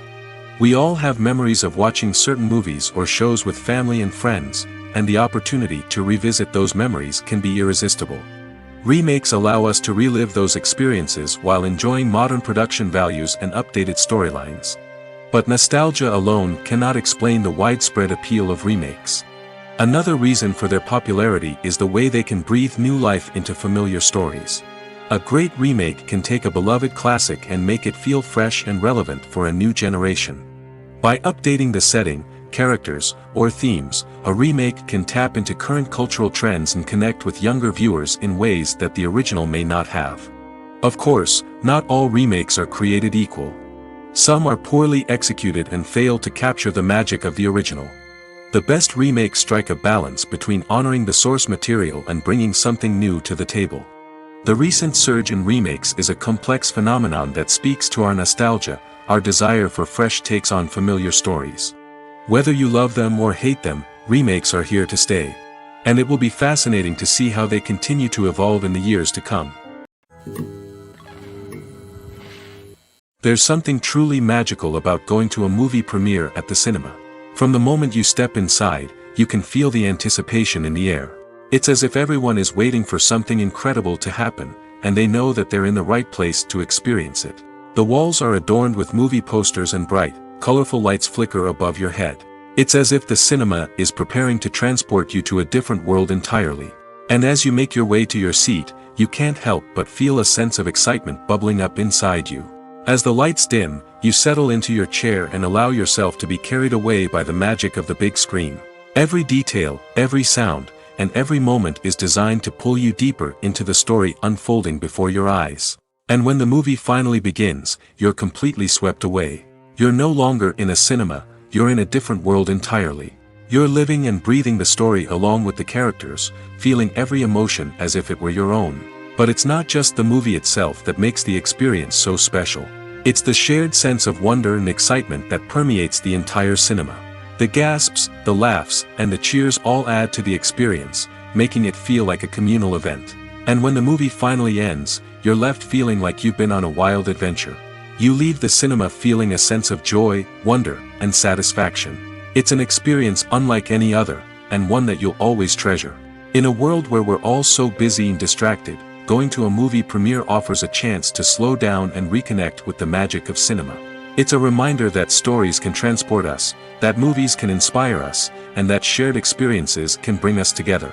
We all have memories of watching certain movies or shows with family and friends, and the opportunity to revisit those memories can be irresistible. Remakes allow us to relive those experiences while enjoying modern production values and updated storylines. But nostalgia alone cannot explain the widespread appeal of remakes. Another reason for their popularity is the way they can breathe new life into familiar stories. A great remake can take a beloved classic and make it feel fresh and relevant for a new generation. By updating the setting, characters, or themes, a remake can tap into current cultural trends and connect with younger viewers in ways that the original may not have. Of course, not all remakes are created equal. Some are poorly executed and fail to capture the magic of the original. The best remakes strike a balance between honoring the source material and bringing something new to the table. The recent surge in remakes is a complex phenomenon that speaks to our nostalgia, our desire for fresh takes on familiar stories. Whether you love them or hate them, remakes are here to stay. And it will be fascinating to see how they continue to evolve in the years to come. There's something truly magical about going to a movie premiere at the cinema. From the moment you step inside, you can feel the anticipation in the air. It's as if everyone is waiting for something incredible to happen, and they know that they're in the right place to experience it. The walls are adorned with movie posters and bright, colorful lights flicker above your head. It's as if the cinema is preparing to transport you to a different world entirely. And as you make your way to your seat, you can't help but feel a sense of excitement bubbling up inside you. As the lights dim, you settle into your chair and allow yourself to be carried away by the magic of the big screen. Every detail, every sound, and every moment is designed to pull you deeper into the story unfolding before your eyes. And when the movie finally begins, you're completely swept away. You're no longer in a cinema, you're in a different world entirely. You're living and breathing the story along with the characters, feeling every emotion as if it were your own. But it's not just the movie itself that makes the experience so special. It's the shared sense of wonder and excitement that permeates the entire cinema. The gasps, the laughs, and the cheers all add to the experience, making it feel like a communal event. And when the movie finally ends, you're left feeling like you've been on a wild adventure. You leave the cinema feeling a sense of joy, wonder, and satisfaction. It's an experience unlike any other, and one that you'll always treasure. In a world where we're all so busy and distracted, going to a movie premiere offers a chance to slow down and reconnect with the magic of cinema. It's a reminder that stories can transport us, that movies can inspire us, and that shared experiences can bring us together.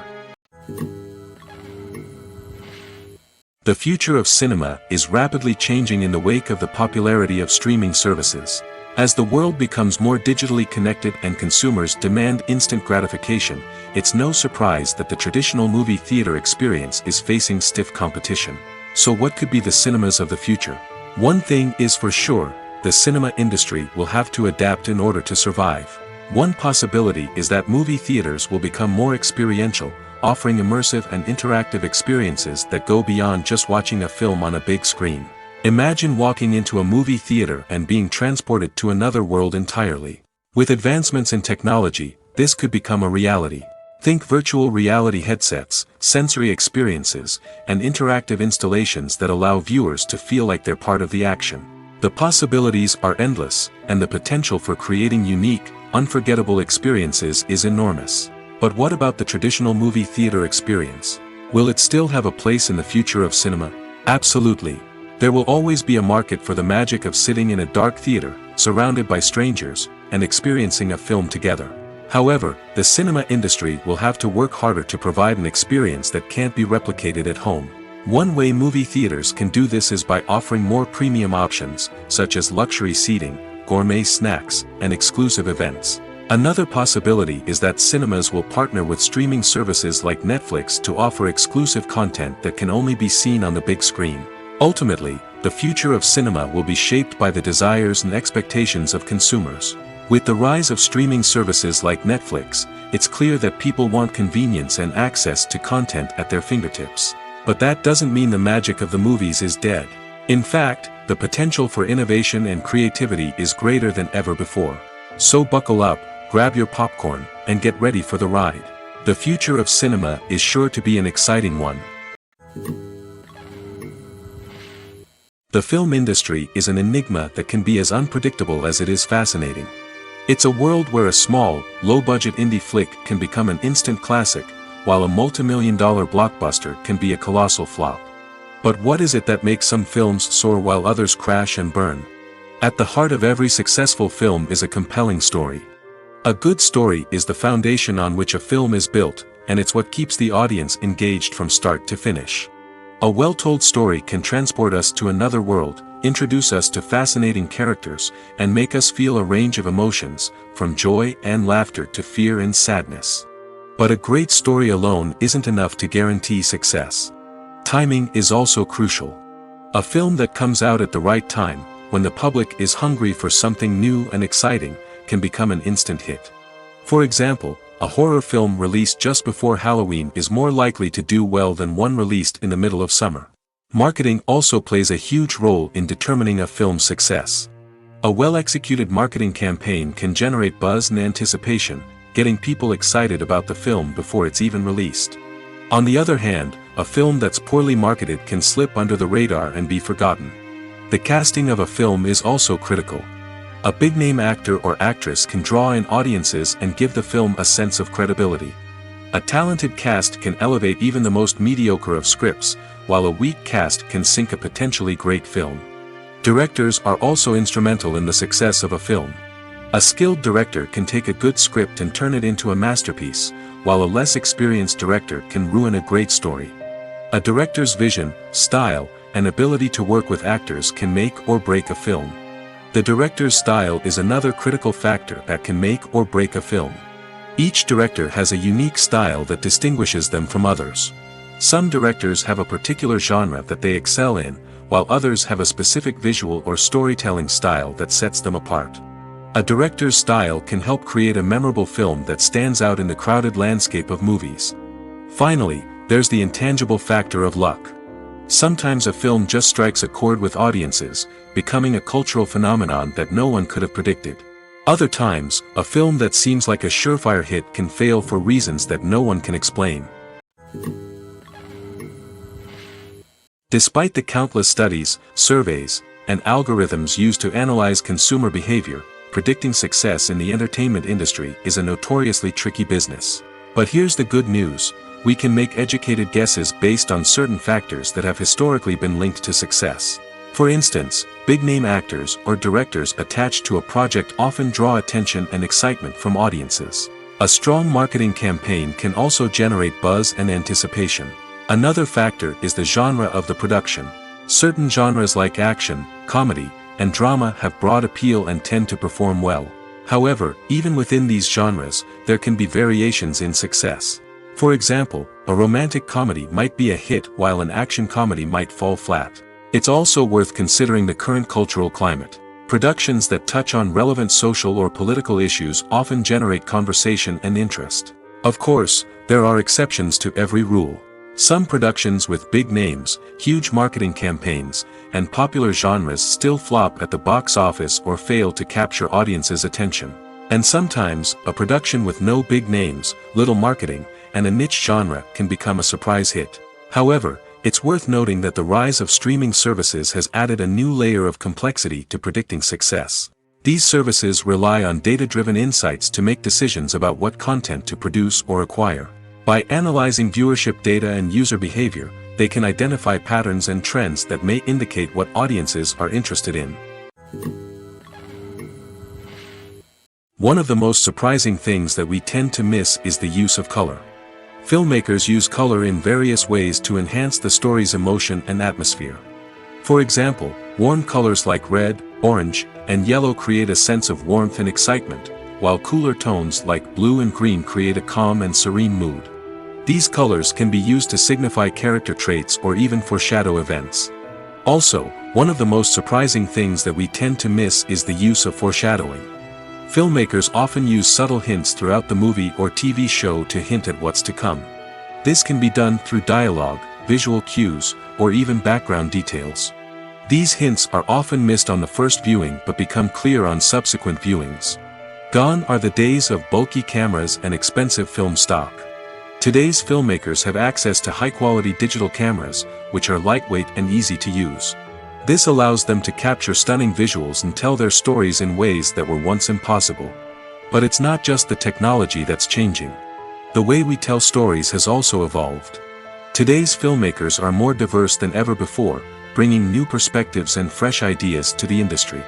The future of cinema is rapidly changing in the wake of the popularity of streaming services. As the world becomes more digitally connected and consumers demand instant gratification, it's no surprise that the traditional movie theater experience is facing stiff competition. So what could be the cinemas of the future? One thing is for sure, the cinema industry will have to adapt in order to survive. One possibility is that movie theaters will become more experiential, offering immersive and interactive experiences that go beyond just watching a film on a big screen. Imagine walking into a movie theater and being transported to another world entirely. With advancements in technology, this could become a reality. Think virtual reality headsets, sensory experiences, and interactive installations that allow viewers to feel like they're part of the action. The possibilities are endless, and the potential for creating unique, unforgettable experiences is enormous. But what about the traditional movie theater experience? Will it still have a place in the future of cinema? Absolutely. There will always be a market for the magic of sitting in a dark theater, surrounded by strangers, and experiencing a film together. However, the cinema industry will have to work harder to provide an experience that can't be replicated at home. One way movie theaters can do this is by offering more premium options, such as luxury seating, gourmet snacks, and exclusive events. Another possibility is that cinemas will partner with streaming services like Netflix to offer exclusive content that can only be seen on the big screen. Ultimately, the future of cinema will be shaped by the desires and expectations of consumers. With the rise of streaming services like Netflix, it's clear that people want convenience and access to content at their fingertips. But that doesn't mean the magic of the movies is dead. In fact, the potential for innovation and creativity is greater than ever before. So buckle up, grab your popcorn, and get ready for the ride. The future of cinema is sure to be an exciting one. The film industry is an enigma that can be as unpredictable as it is fascinating. It's a world where a small, low-budget indie flick can become an instant classic, while a multi-million-dollar blockbuster can be a colossal flop. But what is it that makes some films soar while others crash and burn? At the heart of every successful film is a compelling story. A good story is the foundation on which a film is built, and it's what keeps the audience engaged from start to finish. A well-told story can transport us to another world, introduce us to fascinating characters, and make us feel a range of emotions, from joy and laughter to fear and sadness. But a great story alone isn't enough to guarantee success. Timing is also crucial. A film that comes out at the right time, when the public is hungry for something new and exciting, can become an instant hit. For example, a horror film released just before Halloween is more likely to do well than one released in the middle of summer. Marketing also plays a huge role in determining a film's success. A well-executed marketing campaign can generate buzz and anticipation, getting people excited about the film before it's even released. On the other hand, a film that's poorly marketed can slip under the radar and be forgotten. The casting of a film is also critical. A big-name actor or actress can draw in audiences and give the film a sense of credibility. A talented cast can elevate even the most mediocre of scripts, while a weak cast can sink a potentially great film. Directors are also instrumental in the success of a film. A skilled director can take a good script and turn it into a masterpiece, while a less experienced director can ruin a great story. A director's vision, style, and ability to work with actors can make or break a film. The director's style is another critical factor that can make or break a film. Each director has a unique style that distinguishes them from others. Some directors have a particular genre that they excel in, while others have a specific visual or storytelling style that sets them apart. A director's style can help create a memorable film that stands out in the crowded landscape of movies. Finally, there's the intangible factor of luck. Sometimes a film just strikes a chord with audiences, becoming a cultural phenomenon that no one could have predicted. Other times, a film that seems like a surefire hit can fail for reasons that no one can explain. Despite the countless studies, surveys, and algorithms used to analyze consumer behavior, predicting success in the entertainment industry is a notoriously tricky business. But here's the good news: we can make educated guesses based on certain factors that have historically been linked to success. For instance, big-name actors or directors attached to a project often draw attention and excitement from audiences. A strong marketing campaign can also generate buzz and anticipation. Another factor is the genre of the production. Certain genres like action, comedy, and drama have broad appeal and tend to perform well. However, even within these genres, there can be variations in success. For example, a romantic comedy might be a hit while an action comedy might fall flat. It's also worth considering the current cultural climate. Productions that touch on relevant social or political issues often generate conversation and interest. Of course, there are exceptions to every rule. Some productions with big names, huge marketing campaigns, and popular genres still flop at the box office or fail to capture audiences' attention. And sometimes, a production with no big names, little marketing, and a niche genre can become a surprise hit. However, it's worth noting that the rise of streaming services has added a new layer of complexity to predicting success. These services rely on data-driven insights to make decisions about what content to produce or acquire. By analyzing viewership data and user behavior, they can identify patterns and trends that may indicate what audiences are interested in. One of the most surprising things that we tend to miss is the use of color. Filmmakers use color in various ways to enhance the story's emotion and atmosphere. For example, warm colors like red, orange, and yellow create a sense of warmth and excitement, while cooler tones like blue and green create a calm and serene mood. These colors can be used to signify character traits or even foreshadow events. Also, one of the most surprising things that we tend to miss is the use of foreshadowing. Filmmakers often use subtle hints throughout the movie or TV show to hint at what's to come. This can be done through dialogue, visual cues, or even background details. These hints are often missed on the first viewing but become clear on subsequent viewings. Gone are the days of bulky cameras and expensive film stock. Today's filmmakers have access to high-quality digital cameras, which are lightweight and easy to use. This allows them to capture stunning visuals and tell their stories in ways that were once impossible. But it's not just the technology that's changing. The way we tell stories has also evolved. Today's filmmakers are more diverse than ever before, bringing new perspectives and fresh ideas to the industry.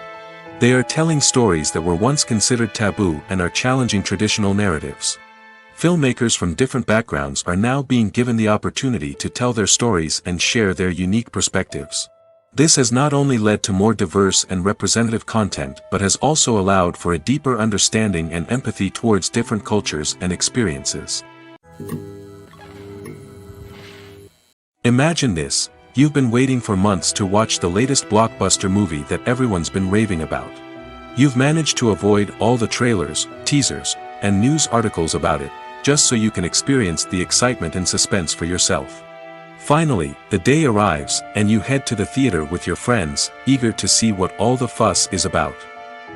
They are telling stories that were once considered taboo and are challenging traditional narratives. Filmmakers from different backgrounds are now being given the opportunity to tell their stories and share their unique perspectives. This has not only led to more diverse and representative content but has also allowed for a deeper understanding and empathy towards different cultures and experiences. Imagine this: You've been waiting for months to watch the latest blockbuster movie that everyone's been raving about. You've managed to avoid all the trailers, teasers, and news articles about it, just so you can experience the excitement and suspense for yourself. Finally, the day arrives, and you head to the theater with your friends, eager to see what all the fuss is about.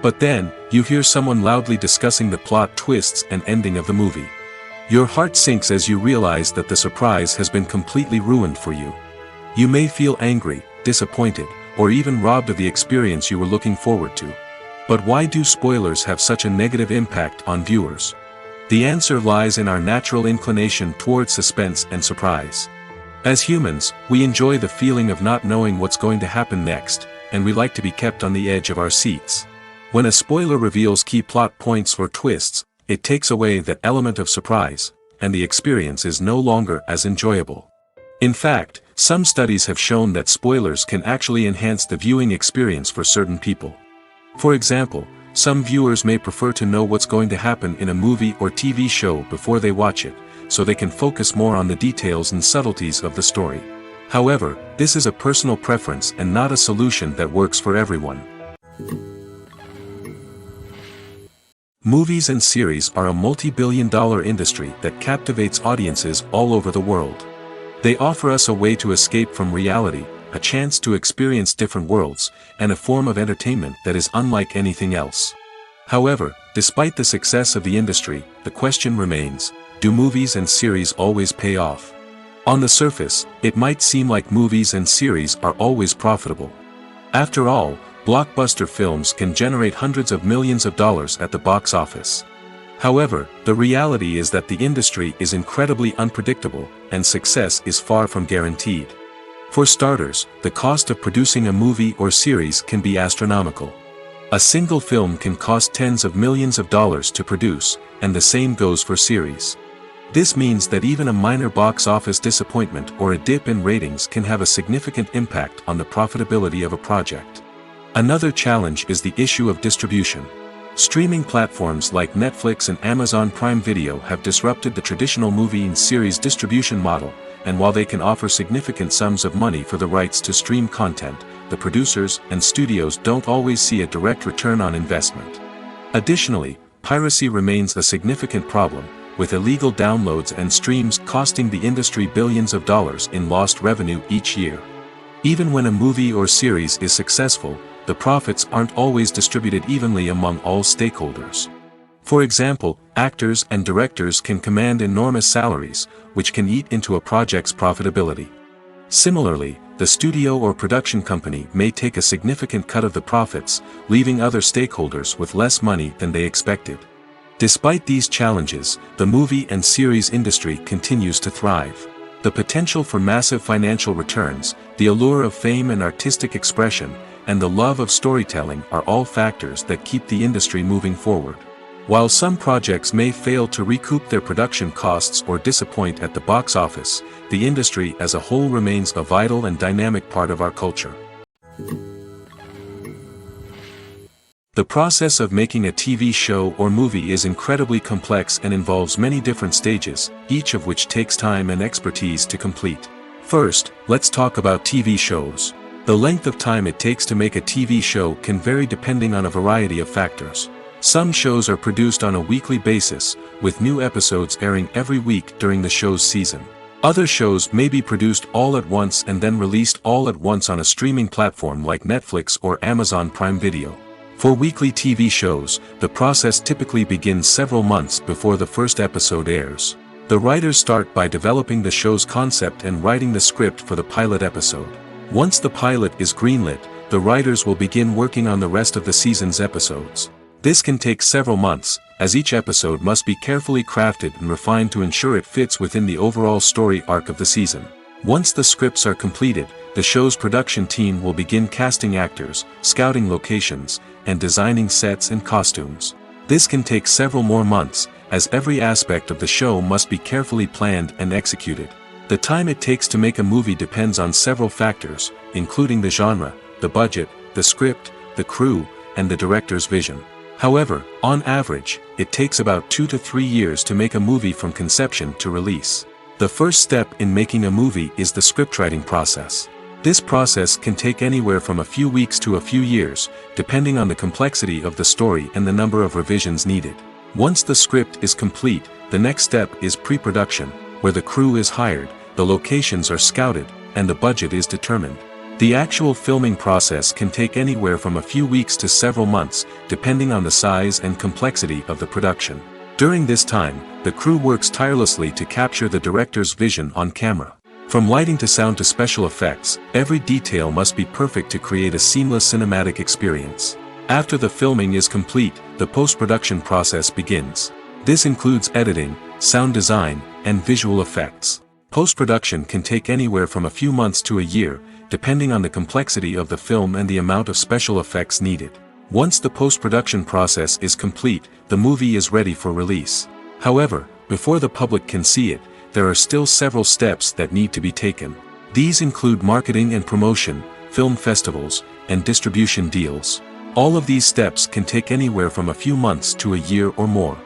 But then, you hear someone loudly discussing the plot twists and ending of the movie. Your heart sinks as you realize that the surprise has been completely ruined for you. You may feel angry, disappointed, or even robbed of the experience you were looking forward to. But why do spoilers have such a negative impact on viewers? The answer lies in our natural inclination toward suspense and surprise. As humans, we enjoy the feeling of not knowing what's going to happen next, and we like to be kept on the edge of our seats. When a spoiler reveals key plot points or twists, it takes away that element of surprise, and the experience is no longer as enjoyable. In fact, some studies have shown that spoilers can actually enhance the viewing experience for certain people. For example, some viewers may prefer to know what's going to happen in a movie or TV show before they watch it, so they can focus more on the details and subtleties of the story. However, this is a personal preference and not a solution that works for everyone. Movies and series are a multi-billion-dollar industry that captivates audiences all over the world. They offer us a way to escape from reality, a chance to experience different worlds, and a form of entertainment that is unlike anything else. However, despite the success of the industry, the question remains, do movies and series always pay off? On the surface, it might seem like movies and series are always profitable. After all, blockbuster films can generate hundreds of millions of dollars at the box office. However, the reality is that the industry is incredibly unpredictable, and success is far from guaranteed. For starters, the cost of producing a movie or series can be astronomical. A single film can cost tens of millions of dollars to produce, and the same goes for series. This means that even a minor box office disappointment or a dip in ratings can have a significant impact on the profitability of a project. Another challenge is the issue of distribution. Streaming platforms like Netflix and Amazon Prime Video have disrupted the traditional movie and series distribution model, and while they can offer significant sums of money for the rights to stream content, the producers and studios don't always see a direct return on investment. Additionally, piracy remains a significant problem, with illegal downloads and streams costing the industry billions of dollars in lost revenue each year. Even when a movie or series is successful, the profits aren't always distributed evenly among all stakeholders. For example, actors and directors can command enormous salaries, which can eat into a project's profitability. Similarly, the studio or production company may take a significant cut of the profits, leaving other stakeholders with less money than they expected. Despite these challenges, the movie and series industry continues to thrive. The potential for massive financial returns, the allure of fame and artistic expression, and the love of storytelling are all factors that keep the industry moving forward. While some projects may fail to recoup their production costs or disappoint at the box office, the industry as a whole remains a vital and dynamic part of our culture. The process of making a TV show or movie is incredibly complex and involves many different stages, each of which takes time and expertise to complete. First, let's talk about TV shows. The length of time it takes to make a TV show can vary depending on a variety of factors. Some shows are produced on a weekly basis, with new episodes airing every week during the show's season. Other shows may be produced all at once and then released all at once on a streaming platform like Netflix or Amazon Prime Video. For weekly TV shows, the process typically begins several months before the first episode airs. The writers start by developing the show's concept and writing the script for the pilot episode. Once the pilot is greenlit, the writers will begin working on the rest of the season's episodes. This can take several months, as each episode must be carefully crafted and refined to ensure it fits within the overall story arc of the season. Once the scripts are completed, the show's production team will begin casting actors, scouting locations, and designing sets and costumes. This can take several more months, as every aspect of the show must be carefully planned and executed. The time it takes to make a movie depends on several factors, including the genre, the budget, the script, the crew, and the director's vision. However, on average, it takes about 2 to 3 years to make a movie from conception to release. The first step in making a movie is the scriptwriting process. This process can take anywhere from a few weeks to a few years, depending on the complexity of the story and the number of revisions needed. Once the script is complete, the next step is pre-production, where the crew is hired, the locations are scouted, and the budget is determined. The actual filming process can take anywhere from a few weeks to several months, depending on the size and complexity of the production. During this time, the crew works tirelessly to capture the director's vision on camera. From lighting to sound to special effects, every detail must be perfect to create a seamless cinematic experience. After the filming is complete, the post-production process begins. This includes editing, sound design, and visual effects. Post-production can take anywhere from a few months to a year, depending on the complexity of the film and the amount of special effects needed. Once the post-production process is complete, the movie is ready for release. However, before the public can see it, there are still several steps that need to be taken. These include marketing and promotion, film festivals, and distribution deals. All of these steps can take anywhere from a few months to a year or more.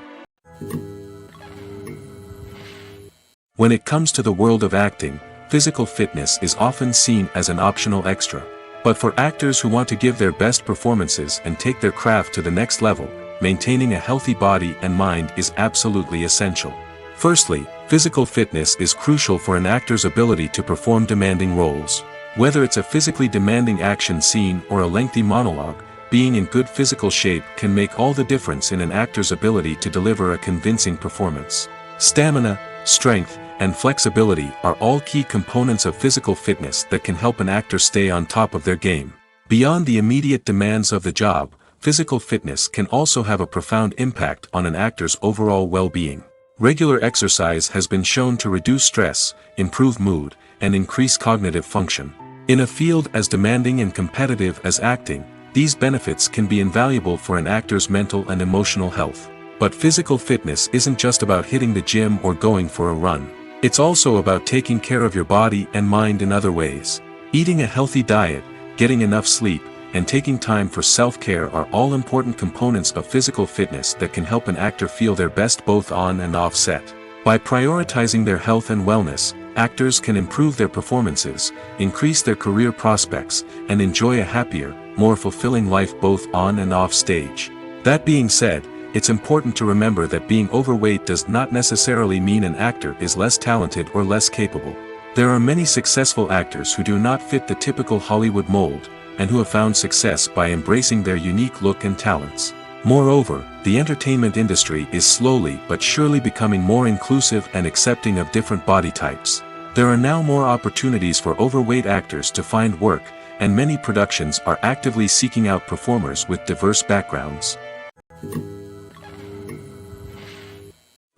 When it comes to the world of acting, physical fitness is often seen as an optional extra. But for actors who want to give their best performances and take their craft to the next level, maintaining a healthy body and mind is absolutely essential. Firstly, physical fitness is crucial for an actor's ability to perform demanding roles. Whether it's a physically demanding action scene or a lengthy monologue, being in good physical shape can make all the difference in an actor's ability to deliver a convincing performance. Stamina, strength, and flexibility are all key components of physical fitness that can help an actor stay on top of their game. Beyond the immediate demands of the job, physical fitness can also have a profound impact on an actor's overall well-being. Regular exercise has been shown to reduce stress, improve mood, and increase cognitive function. In a field as demanding and competitive as acting, these benefits can be invaluable for an actor's mental and emotional health. But physical fitness isn't just about hitting the gym or going for a run. It's also about taking care of your body and mind in other ways. Eating a healthy diet, getting enough sleep, and taking time for self-care are all important components of physical fitness that can help an actor feel their best both on and off set. By prioritizing their health and wellness, actors can improve their performances, increase their career prospects, and enjoy a happier, more fulfilling life both on and off stage. That being said, it's important to remember that being overweight does not necessarily mean an actor is less talented or less capable. There are many successful actors who do not fit the typical Hollywood mold, and who have found success by embracing their unique look and talents. Moreover, the entertainment industry is slowly but surely becoming more inclusive and accepting of different body types. There are now more opportunities for overweight actors to find work, and many productions are actively seeking out performers with diverse backgrounds.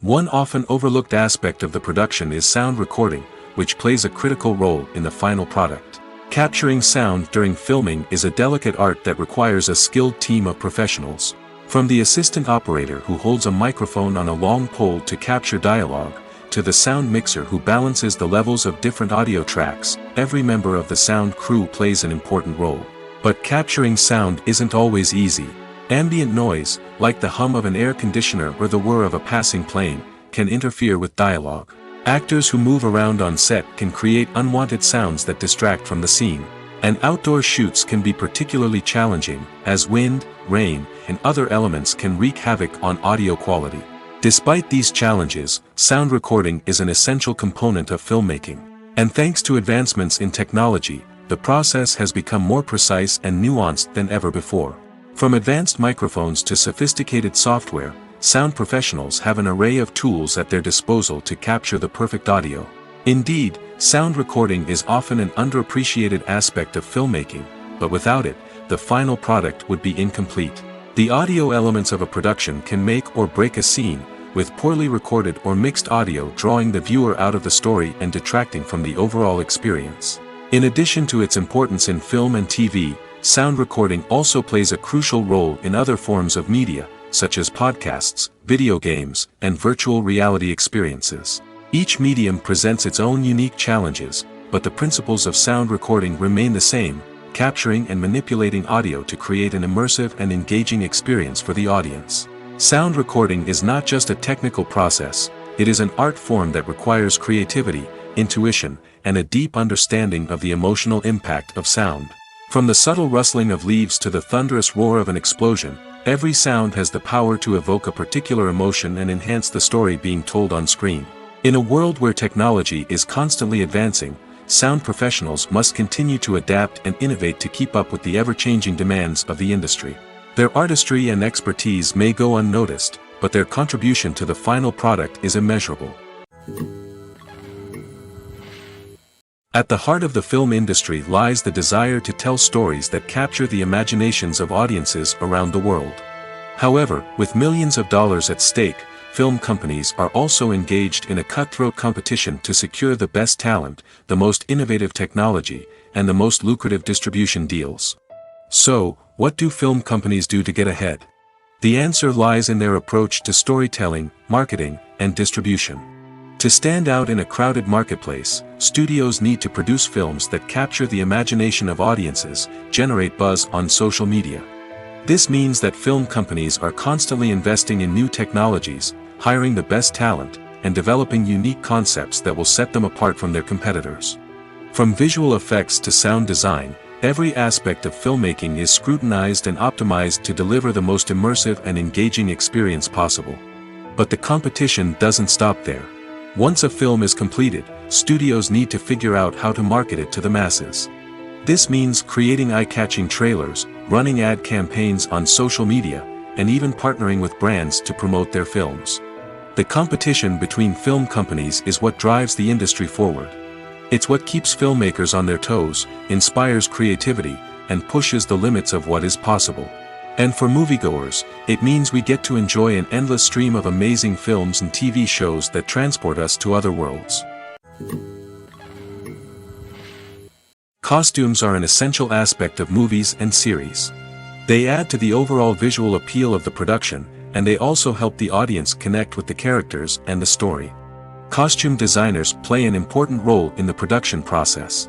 One often overlooked aspect of the production is sound recording, which plays a critical role in the final product. Capturing sound during filming is a delicate art that requires a skilled team of professionals. From the assistant operator who holds a microphone on a long pole to capture dialogue, to the sound mixer who balances the levels of different audio tracks, every member of the sound crew plays an important role. But capturing sound isn't always easy. Ambient noise, like the hum of an air conditioner or the whir of a passing plane, can interfere with dialogue. Actors who move around on set can create unwanted sounds that distract from the scene. And outdoor shoots can be particularly challenging, as wind, rain, and other elements can wreak havoc on audio quality. Despite these challenges, sound recording is an essential component of filmmaking. And thanks to advancements in technology, the process has become more precise and nuanced than ever before. From advanced microphones to sophisticated software, sound professionals have an array of tools at their disposal to capture the perfect audio. Indeed, sound recording is often an underappreciated aspect of filmmaking, but without it, the final product would be incomplete. The audio elements of a production can make or break a scene, with poorly recorded or mixed audio drawing the viewer out of the story and detracting from the overall experience. In addition to its importance in film and TV, sound recording also plays a crucial role in other forms of media, such as podcasts, video games, and virtual reality experiences. Each medium presents its own unique challenges, but the principles of sound recording remain the same, capturing and manipulating audio to create an immersive and engaging experience for the audience. Sound recording is not just a technical process, it is an art form that requires creativity, intuition, and a deep understanding of the emotional impact of sound. From the subtle rustling of leaves to the thunderous roar of an explosion, every sound has the power to evoke a particular emotion and enhance the story being told on screen. In a world where technology is constantly advancing, sound professionals must continue to adapt and innovate to keep up with the ever-changing demands of the industry. Their artistry and expertise may go unnoticed, but their contribution to the final product is immeasurable. At the heart of the film industry lies the desire to tell stories that capture the imaginations of audiences around the world. However, with millions of dollars at stake, film companies are also engaged in a cutthroat competition to secure the best talent, the most innovative technology, and the most lucrative distribution deals. So, what do film companies do to get ahead? The answer lies in their approach to storytelling, marketing, and distribution. To stand out in a crowded marketplace, studios need to produce films that capture the imagination of audiences, generate buzz on social media. This means that film companies are constantly investing in new technologies, hiring the best talent, and developing unique concepts that will set them apart from their competitors. From visual effects to sound design, every aspect of filmmaking is scrutinized and optimized to deliver the most immersive and engaging experience possible. But the competition doesn't stop there. Once a film is completed, studios need to figure out how to market it to the masses. This means creating eye-catching trailers, running ad campaigns on social media, and even partnering with brands to promote their films. The competition between film companies is what drives the industry forward. It's what keeps filmmakers on their toes, inspires creativity, and pushes the limits of what is possible. And for moviegoers, it means we get to enjoy an endless stream of amazing films and TV shows that transport us to other worlds. Costumes are an essential aspect of movies and series. They add to the overall visual appeal of the production, and they also help the audience connect with the characters and the story. Costume designers play an important role in the production process.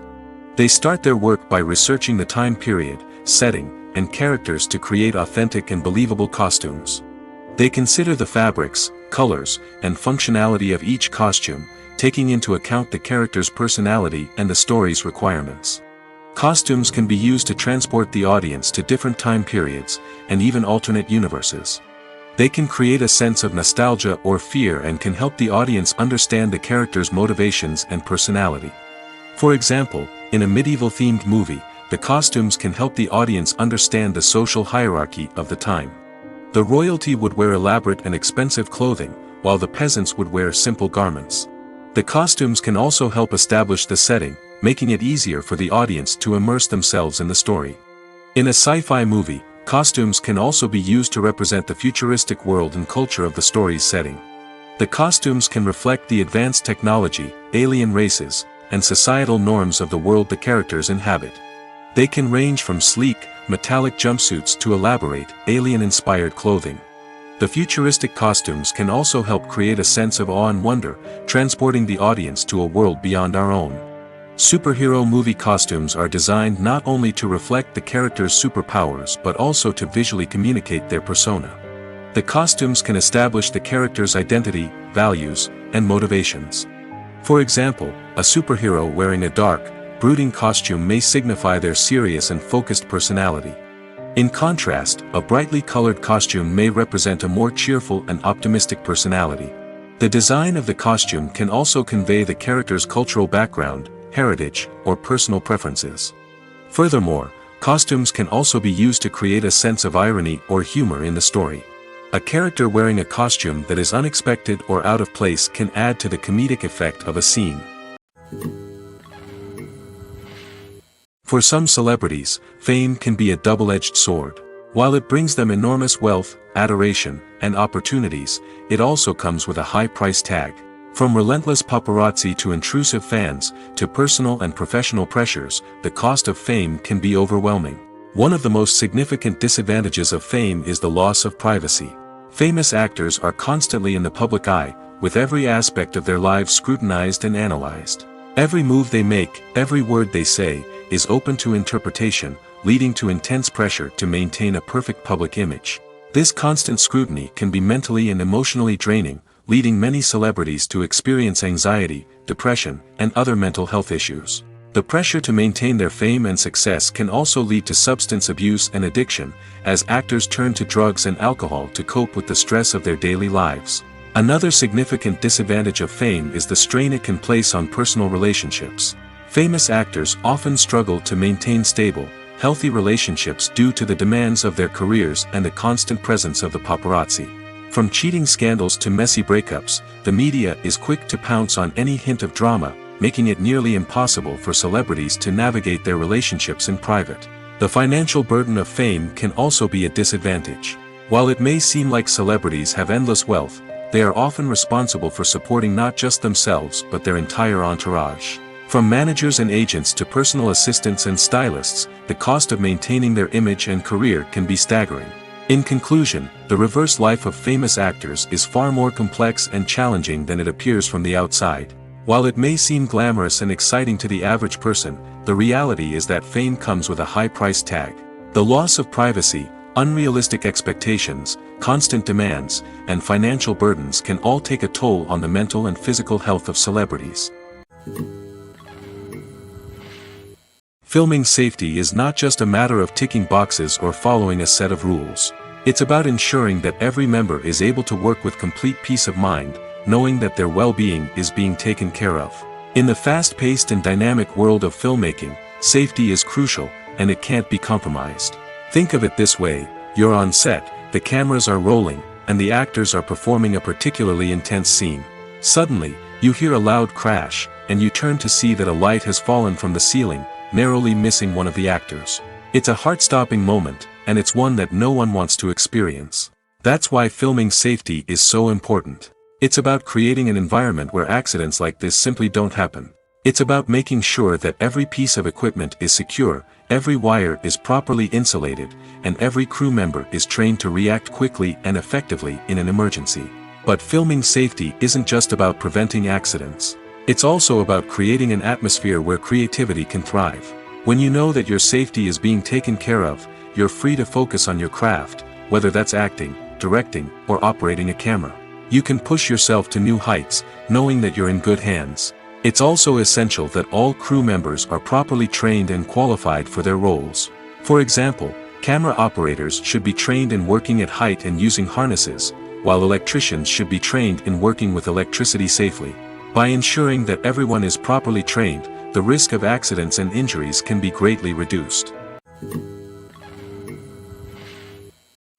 They start their work by researching the time period, setting, and characters to create authentic and believable costumes. They consider the fabrics, colors, and functionality of each costume, taking into account the character's personality and the story's requirements. Costumes can be used to transport the audience to different time periods, and even alternate universes. They can create a sense of nostalgia or fear and can help the audience understand the character's motivations and personality. For example, in a medieval-themed movie, the costumes can help the audience understand the social hierarchy of the time. The royalty would wear elaborate and expensive clothing, while the peasants would wear simple garments. The costumes can also help establish the setting, making it easier for the audience to immerse themselves in the story. In a sci-fi movie, costumes can also be used to represent the futuristic world and culture of the story's setting. The costumes can reflect the advanced technology, alien races, and societal norms of the world the characters inhabit. They can range from sleek, metallic jumpsuits to elaborate, alien-inspired clothing. The futuristic costumes can also help create a sense of awe and wonder, transporting the audience to a world beyond our own. Superhero movie costumes are designed not only to reflect the character's superpowers but also to visually communicate their persona. The costumes can establish the character's identity, values, and motivations. For example, a superhero wearing a dark, brooding costume may signify their serious and focused personality. In contrast, a brightly colored costume may represent a more cheerful and optimistic personality. The design of the costume can also convey the character's cultural background, heritage, or personal preferences. Furthermore, costumes can also be used to create a sense of irony or humor in the story. A character wearing a costume that is unexpected or out of place can add to the comedic effect of a scene. For some celebrities, fame can be a double-edged sword. While it brings them enormous wealth, adoration, and opportunities, it also comes with a high price tag. From relentless paparazzi to intrusive fans, to personal and professional pressures, the cost of fame can be overwhelming. One of the most significant disadvantages of fame is the loss of privacy. Famous actors are constantly in the public eye, with every aspect of their lives scrutinized and analyzed. Every move they make, every word they say, is open to interpretation, leading to intense pressure to maintain a perfect public image. This constant scrutiny can be mentally and emotionally draining, leading many celebrities to experience anxiety, depression, and other mental health issues. The pressure to maintain their fame and success can also lead to substance abuse and addiction, as actors turn to drugs and alcohol to cope with the stress of their daily lives. Another significant disadvantage of fame is the strain it can place on personal relationships. Famous actors often struggle to maintain stable, healthy relationships due to the demands of their careers and the constant presence of the paparazzi. From cheating scandals to messy breakups, the media is quick to pounce on any hint of drama, making it nearly impossible for celebrities to navigate their relationships in private. The financial burden of fame can also be a disadvantage. While it may seem like celebrities have endless wealth, they are often responsible for supporting not just themselves but their entire entourage. From managers and agents to personal assistants and stylists, the cost of maintaining their image and career can be staggering. In conclusion, the reverse life of famous actors is far more complex and challenging than it appears from the outside. While it may seem glamorous and exciting to the average person, the reality is that fame comes with a high price tag. The loss of privacy, unrealistic expectations, constant demands, and financial burdens can all take a toll on the mental and physical health of celebrities. Filming safety is not just a matter of ticking boxes or following a set of rules. It's about ensuring that every member is able to work with complete peace of mind, knowing that their well-being is being taken care of. In the fast-paced and dynamic world of filmmaking, safety is crucial, and it can't be compromised. Think of it this way: you're on set, the cameras are rolling, and the actors are performing a particularly intense scene. Suddenly, you hear a loud crash, and you turn to see that a light has fallen from the ceiling, narrowly missing one of the actors. It's a heart-stopping moment, and it's one that no one wants to experience. That's why filming safety is so important. It's about creating an environment where accidents like this simply don't happen. It's about making sure that every piece of equipment is secure, every wire is properly insulated, and every crew member is trained to react quickly and effectively in an emergency. But filming safety isn't just about preventing accidents. It's also about creating an atmosphere where creativity can thrive. When you know that your safety is being taken care of, you're free to focus on your craft, whether that's acting, directing, or operating a camera. You can push yourself to new heights, knowing that you're in good hands. It's also essential that all crew members are properly trained and qualified for their roles. For example, camera operators should be trained in working at height and using harnesses, while electricians should be trained in working with electricity safely. By ensuring that everyone is properly trained, the risk of accidents and injuries can be greatly reduced.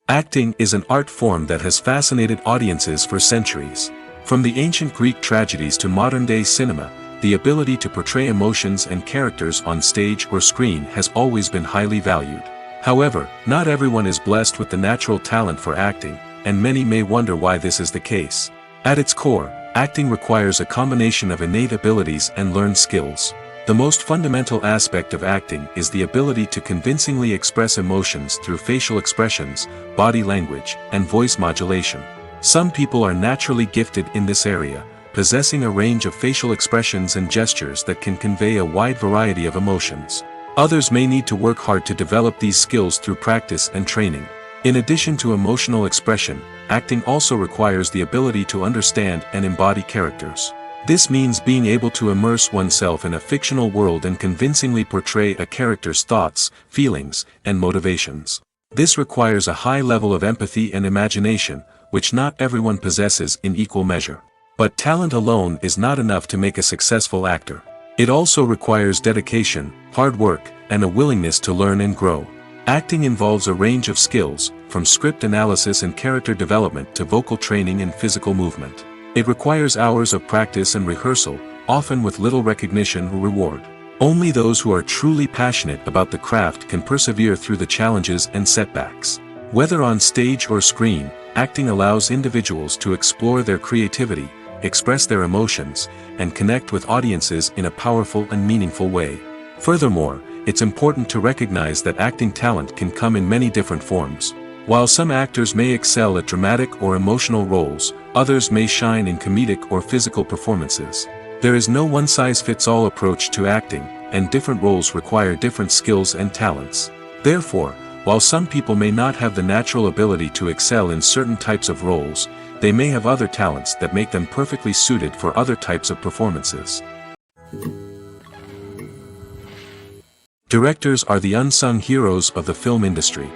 Acting is an art form that has fascinated audiences for centuries. From the ancient Greek tragedies to modern-day cinema, the ability to portray emotions and characters on stage or screen has always been highly valued. However, not everyone is blessed with the natural talent for acting, and many may wonder why this is the case. At its core, acting requires a combination of innate abilities and learned skills. The most fundamental aspect of acting is the ability to convincingly express emotions through facial expressions, body language, and voice modulation. Some people are naturally gifted in this area, possessing a range of facial expressions and gestures that can convey a wide variety of emotions. Others may need to work hard to develop these skills through practice and training. In addition to emotional expression, acting also requires the ability to understand and embody characters. This means being able to immerse oneself in a fictional world and convincingly portray a character's thoughts, feelings, and motivations. This requires a high level of empathy and imagination, which not everyone possesses in equal measure. But talent alone is not enough to make a successful actor. It also requires dedication, hard work, and a willingness to learn and grow. Acting involves a range of skills, from script analysis and character development to vocal training and physical movement. It requires hours of practice and rehearsal, often with little recognition or reward. Only those who are truly passionate about the craft can persevere through the challenges and setbacks. Whether on stage or screen, acting allows individuals to explore their creativity, express their emotions, and connect with audiences in a powerful and meaningful way. Furthermore, it's important to recognize that acting talent can come in many different forms. While some actors may excel at dramatic or emotional roles, others may shine in comedic or physical performances. There is no one-size-fits-all approach to acting, and different roles require different skills and talents. Therefore, While some people may not have the natural ability to excel in certain types of roles, they may have other talents that make them perfectly suited for other types of performances. Directors are the unsung heroes of the film industry.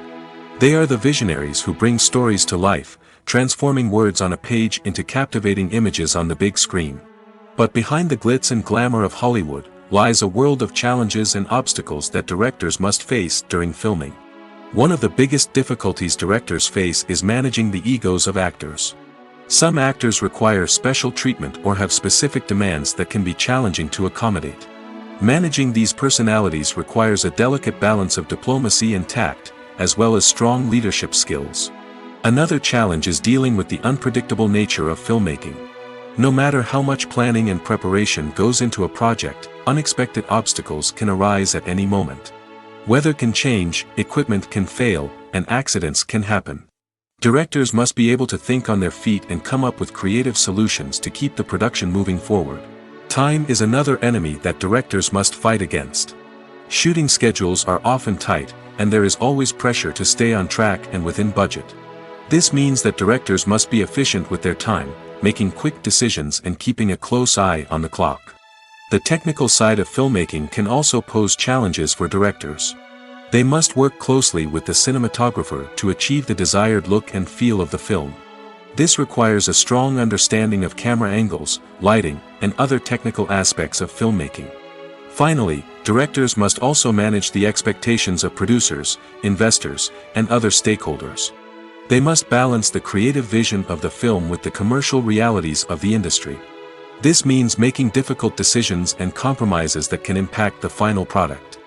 They are the visionaries who bring stories to life, transforming words on a page into captivating images on the big screen. But behind the glitz and glamour of Hollywood lies a world of challenges and obstacles that directors must face during filming. One of the biggest difficulties directors face is managing the egos of actors. Some actors require special treatment or have specific demands that can be challenging to accommodate. Managing these personalities requires a delicate balance of diplomacy and tact, as well as strong leadership skills. Another challenge is dealing with the unpredictable nature of filmmaking. No matter how much planning and preparation goes into a project, unexpected obstacles can arise at any moment. Weather can change, equipment can fail, and accidents can happen. Directors must be able to think on their feet and come up with creative solutions to keep the production moving forward. Time is another enemy that directors must fight against. Shooting schedules are often tight, and there is always pressure to stay on track and within budget. This means that directors must be efficient with their time, making quick decisions and keeping a close eye on the clock. The technical side of filmmaking can also pose challenges for directors. They must work closely with the cinematographer to achieve the desired look and feel of the film. This requires a strong understanding of camera angles, lighting, and other technical aspects of filmmaking. Finally, directors must also manage the expectations of producers, investors, and other stakeholders. They must balance the creative vision of the film with the commercial realities of the industry. This means making difficult decisions and compromises that can impact the final product.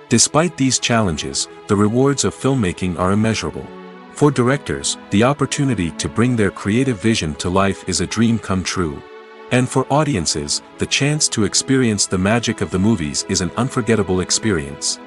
Despite these challenges, the rewards of filmmaking are immeasurable. For directors, the opportunity to bring their creative vision to life is a dream come true. And for audiences, the chance to experience the magic of the movies is an unforgettable experience.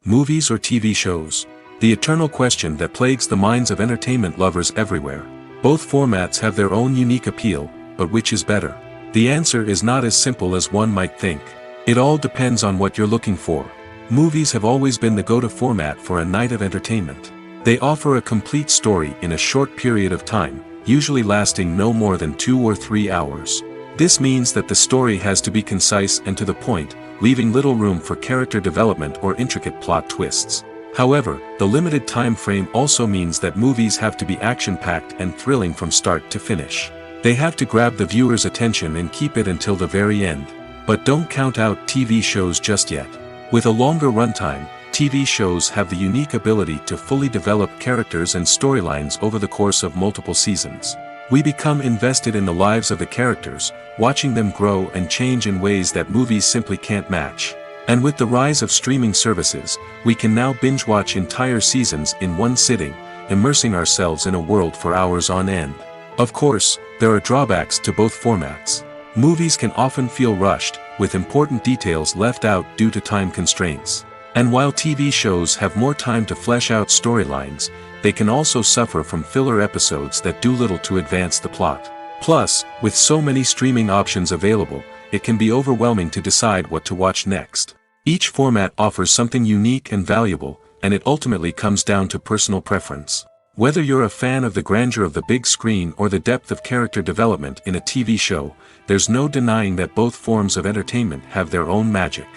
Movies or TV shows? The eternal question that plagues the minds of entertainment lovers everywhere. Both formats have their own unique appeal, but which is better? The answer is not as simple as one might think. It all depends on what you're looking for. Movies have always been the go-to format for a night of entertainment. They offer a complete story in a short period of time, usually lasting no more than 2 or 3 hours. This means that the story has to be concise and to the point, leaving little room for character development or intricate plot twists. However, the limited time frame also means that movies have to be action-packed and thrilling from start to finish. They have to grab the viewer's attention and keep it until the very end. But don't count out TV shows just yet. With a longer runtime, TV shows have the unique ability to fully develop characters and storylines over the course of multiple seasons. We become invested in the lives of the characters, watching them grow and change in ways that movies simply can't match. And with the rise of streaming services, we can now binge-watch entire seasons in one sitting, immersing ourselves in a world for hours on end. Of course, there are drawbacks to both formats. Movies can often feel rushed, with important details left out due to time constraints. And while TV shows have more time to flesh out storylines, they can also suffer from filler episodes that do little to advance the plot. Plus, with so many streaming options available, it can be overwhelming to decide what to watch next. Each format offers something unique and valuable, and it ultimately comes down to personal preference. Whether you're a fan of the grandeur of the big screen or the depth of character development in a TV show, there's no denying that both forms of entertainment have their own magic.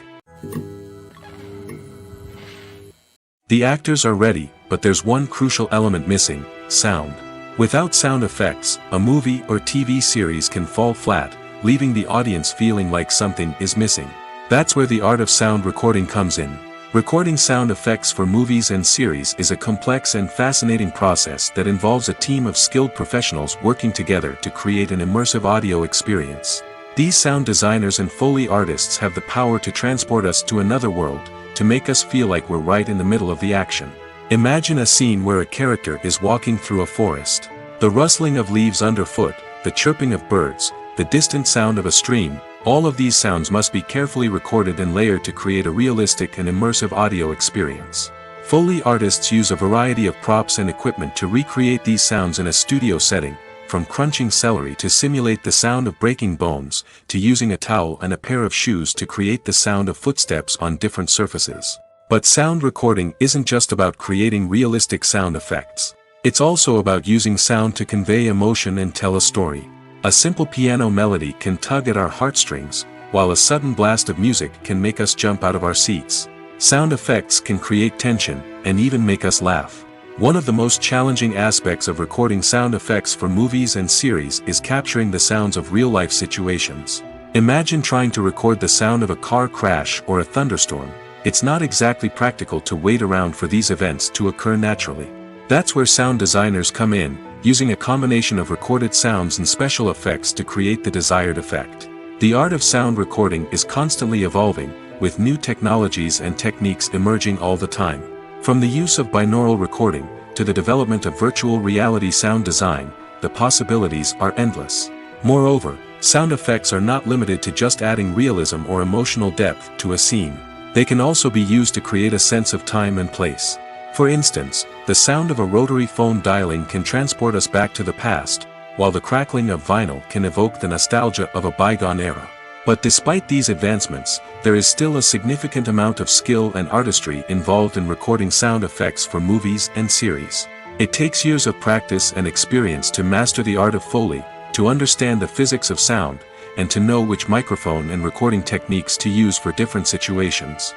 The actors are ready, but there's one crucial element missing: sound. Without sound effects, a movie or TV series can fall flat, leaving the audience feeling like something is missing. That's where the art of sound recording comes in. Recording sound effects for movies and series is a complex and fascinating process that involves a team of skilled professionals working together to create an immersive audio experience. These sound designers and Foley artists have the power to transport us to another world, to make us feel like we're right in the middle of the action. Imagine a scene where a character is walking through a forest. The rustling of leaves underfoot, the chirping of birds, the distant sound of a stream, all of these sounds must be carefully recorded and layered to create a realistic and immersive audio experience. Foley artists use a variety of props and equipment to recreate these sounds in a studio setting, from crunching celery to simulate the sound of breaking bones, to using a towel and a pair of shoes to create the sound of footsteps on different surfaces. But sound recording isn't just about creating realistic sound effects. It's also about using sound to convey emotion and tell a story. A simple piano melody can tug at our heartstrings, while a sudden blast of music can make us jump out of our seats. Sound effects can create tension, and even make us laugh. One of the most challenging aspects of recording sound effects for movies and series is capturing the sounds of real-life situations. Imagine trying to record the sound of a car crash or a thunderstorm. It's not exactly practical to wait around for these events to occur naturally. That's where sound designers come in, using a combination of recorded sounds and special effects to create the desired effect. The art of sound recording is constantly evolving, with new technologies and techniques emerging all the time. From the use of binaural recording, to the development of virtual reality sound design, the possibilities are endless. Moreover, sound effects are not limited to just adding realism or emotional depth to a scene. They can also be used to create a sense of time and place. For instance, the sound of a rotary phone dialing can transport us back to the past, while the crackling of vinyl can evoke the nostalgia of a bygone era. But despite these advancements, there is still a significant amount of skill and artistry involved in recording sound effects for movies and series. It takes years of practice and experience to master the art of Foley, to understand the physics of sound, and to know which microphone and recording techniques to use for different situations.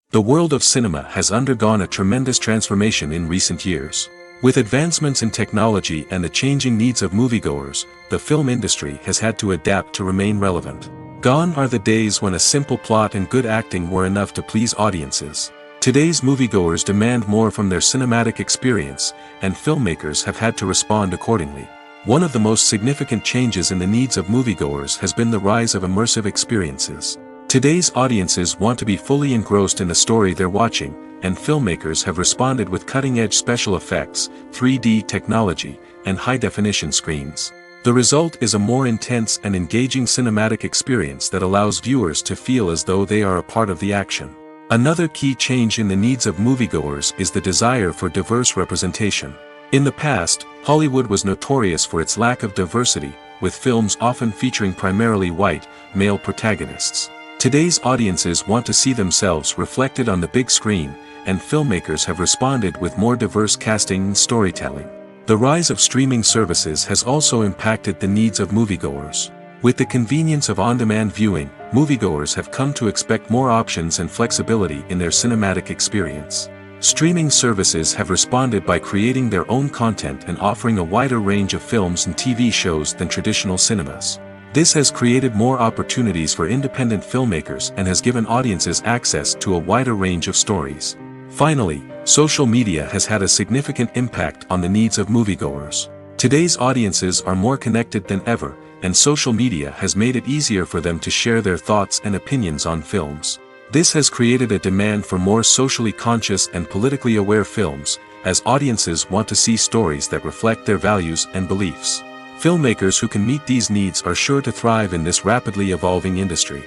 The world of cinema has undergone a tremendous transformation in recent years. With advancements in technology and the changing needs of moviegoers, the film industry has had to adapt to remain relevant. Gone are the days when a simple plot and good acting were enough to please audiences. Today's moviegoers demand more from their cinematic experience, and filmmakers have had to respond accordingly. One of the most significant changes in the needs of moviegoers has been the rise of immersive experiences. Today's audiences want to be fully engrossed in the story they're watching, and filmmakers have responded with cutting-edge special effects, 3D technology, and high-definition screens. The result is a more intense and engaging cinematic experience that allows viewers to feel as though they are a part of the action. Another key change in the needs of moviegoers is the desire for diverse representation. In the past, Hollywood was notorious for its lack of diversity, with films often featuring primarily white, male protagonists. Today's audiences want to see themselves reflected on the big screen, and filmmakers have responded with more diverse casting and storytelling. The rise of streaming services has also impacted the needs of moviegoers. With the convenience of on-demand viewing, moviegoers have come to expect more options and flexibility in their cinematic experience. Streaming services have responded by creating their own content and offering a wider range of films and TV shows than traditional cinemas. This has created more opportunities for independent filmmakers and has given audiences access to a wider range of stories. Finally, social media has had a significant impact on the needs of moviegoers. Today's audiences are more connected than ever, and social media has made it easier for them to share their thoughts and opinions on films. This has created a demand for more socially conscious and politically aware films, as audiences want to see stories that reflect their values and beliefs. Filmmakers who can meet these needs are sure to thrive in this rapidly evolving industry.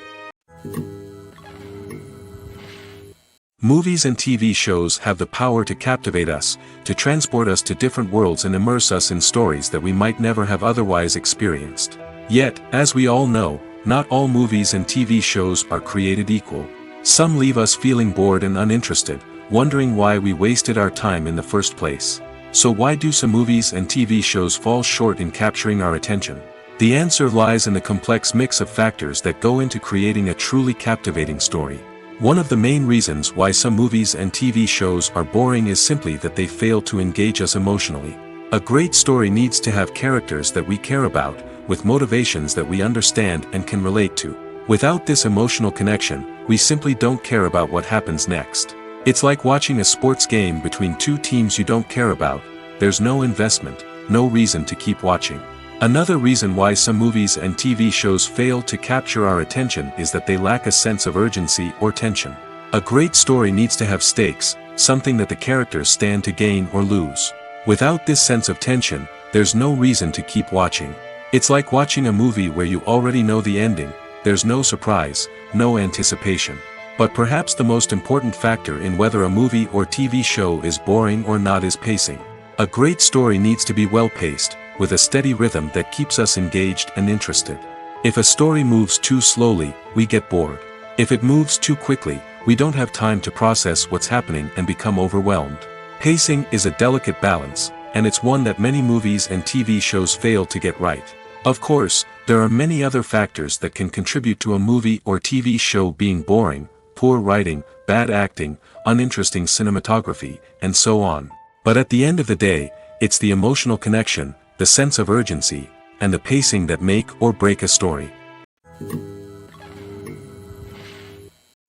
Movies and TV shows have the power to captivate us, to transport us to different worlds and immerse us in stories that we might never have otherwise experienced. Yet, as we all know, not all movies and TV shows are created equal. Some leave us feeling bored and uninterested, wondering why we wasted our time in the first place. So why do some movies and TV shows fall short in capturing our attention? The answer lies in the complex mix of factors that go into creating a truly captivating story. One of the main reasons why some movies and TV shows are boring is simply that they fail to engage us emotionally. A great story needs to have characters that we care about, with motivations that we understand and can relate to. Without this emotional connection, we simply don't care about what happens next. It's like watching a sports game between two teams you don't care about. There's no investment, no reason to keep watching. Another reason why some movies and TV shows fail to capture our attention is that they lack a sense of urgency or tension. A great story needs to have stakes, something that the characters stand to gain or lose. Without this sense of tension, there's no reason to keep watching. It's like watching a movie where you already know the ending. There's no surprise, no anticipation. But perhaps the most important factor in whether a movie or TV show is boring or not is pacing. A great story needs to be well-paced, with a steady rhythm that keeps us engaged and interested. If a story moves too slowly, we get bored. If it moves too quickly, we don't have time to process what's happening and become overwhelmed. Pacing is a delicate balance, and it's one that many movies and TV shows fail to get right. Of course, there are many other factors that can contribute to a movie or TV show being boring: poor writing, bad acting, uninteresting cinematography, and so on. But at the end of the day, it's the emotional connection, the sense of urgency, and the pacing that make or break a story.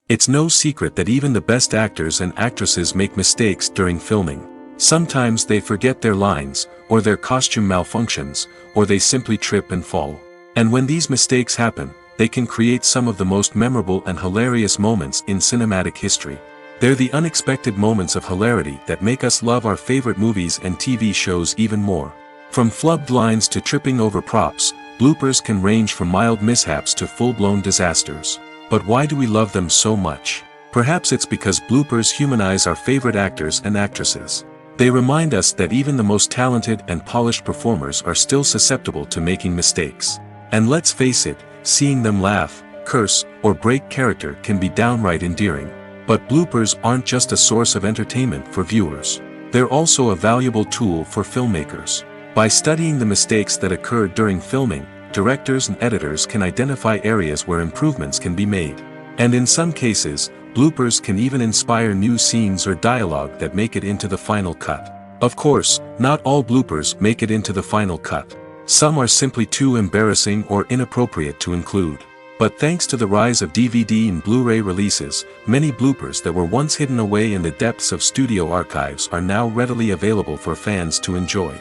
It's no secret that even the best actors and actresses make mistakes during filming. Sometimes they forget their lines, or their costume malfunctions, or they simply trip and fall. And when these mistakes happen, they can create some of the most memorable and hilarious moments in cinematic history. They're the unexpected moments of hilarity that make us love our favorite movies and TV shows even more. From flubbed lines to tripping over props, bloopers can range from mild mishaps to full-blown disasters. But why do we love them so much? Perhaps it's because bloopers humanize our favorite actors and actresses. They remind us that even the most talented and polished performers are still susceptible to making mistakes. And let's face it, seeing them laugh, curse, or break character can be downright endearing. But bloopers aren't just a source of entertainment for viewers. They're also a valuable tool for filmmakers. By studying the mistakes that occurred during filming, directors and editors can identify areas where improvements can be made. And in some cases, bloopers can even inspire new scenes or dialogue that make it into the final cut. Of course, not all bloopers make it into the final cut. Some are simply too embarrassing or inappropriate to include. But thanks to the rise of DVD and Blu-ray releases, many bloopers that were once hidden away in the depths of studio archives are now readily available for fans to enjoy.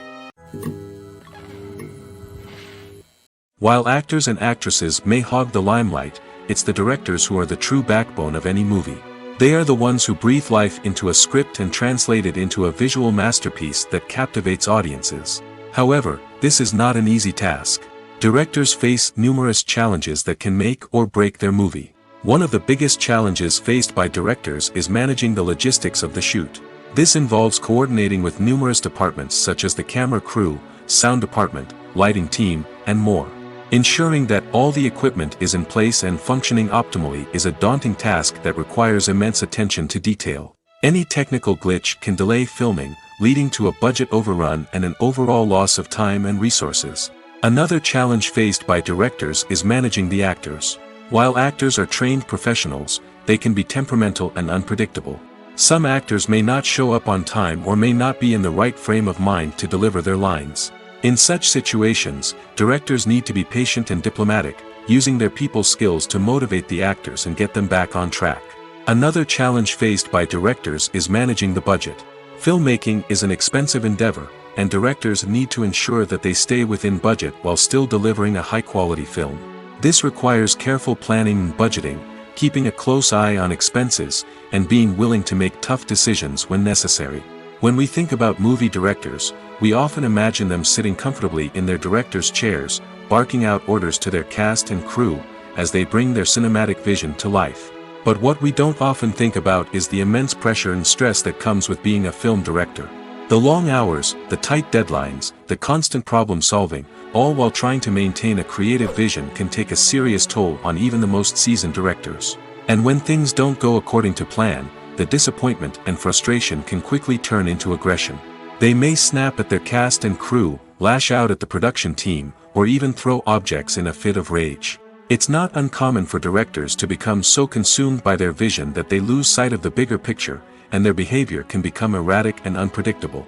While actors and actresses may hog the limelight, it's the directors who are the true backbone of any movie. They are the ones who breathe life into a script and translate it into a visual masterpiece that captivates audiences. However, this is not an easy task. Directors face numerous challenges that can make or break their movie. One of the biggest challenges faced by directors is managing the logistics of the shoot. This involves coordinating with numerous departments such as the camera crew, sound department, lighting team, and more. Ensuring that all the equipment is in place and functioning optimally is a daunting task that requires immense attention to detail. Any technical glitch can delay filming, leading to a budget overrun and an overall loss of time and resources. Another challenge faced by directors is managing the actors. While actors are trained professionals, they can be temperamental and unpredictable. Some actors may not show up on time or may not be in the right frame of mind to deliver their lines. In such situations, directors need to be patient and diplomatic, using their people skills to motivate the actors and get them back on track. Another challenge faced by directors is managing the budget. Filmmaking is an expensive endeavor, and directors need to ensure that they stay within budget while still delivering a high-quality film. This requires careful planning and budgeting, keeping a close eye on expenses, and being willing to make tough decisions when necessary. When we think about movie directors, we often imagine them sitting comfortably in their director's chairs, barking out orders to their cast and crew, as they bring their cinematic vision to life. But what we don't often think about is the immense pressure and stress that comes with being a film director. The long hours, the tight deadlines, the constant problem solving, all while trying to maintain a creative vision can take a serious toll on even the most seasoned directors. And when things don't go according to plan, the disappointment and frustration can quickly turn into aggression. They may snap at their cast and crew, lash out at the production team, or even throw objects in a fit of rage. It's not uncommon for directors to become so consumed by their vision that they lose sight of the bigger picture, and their behavior can become erratic and unpredictable.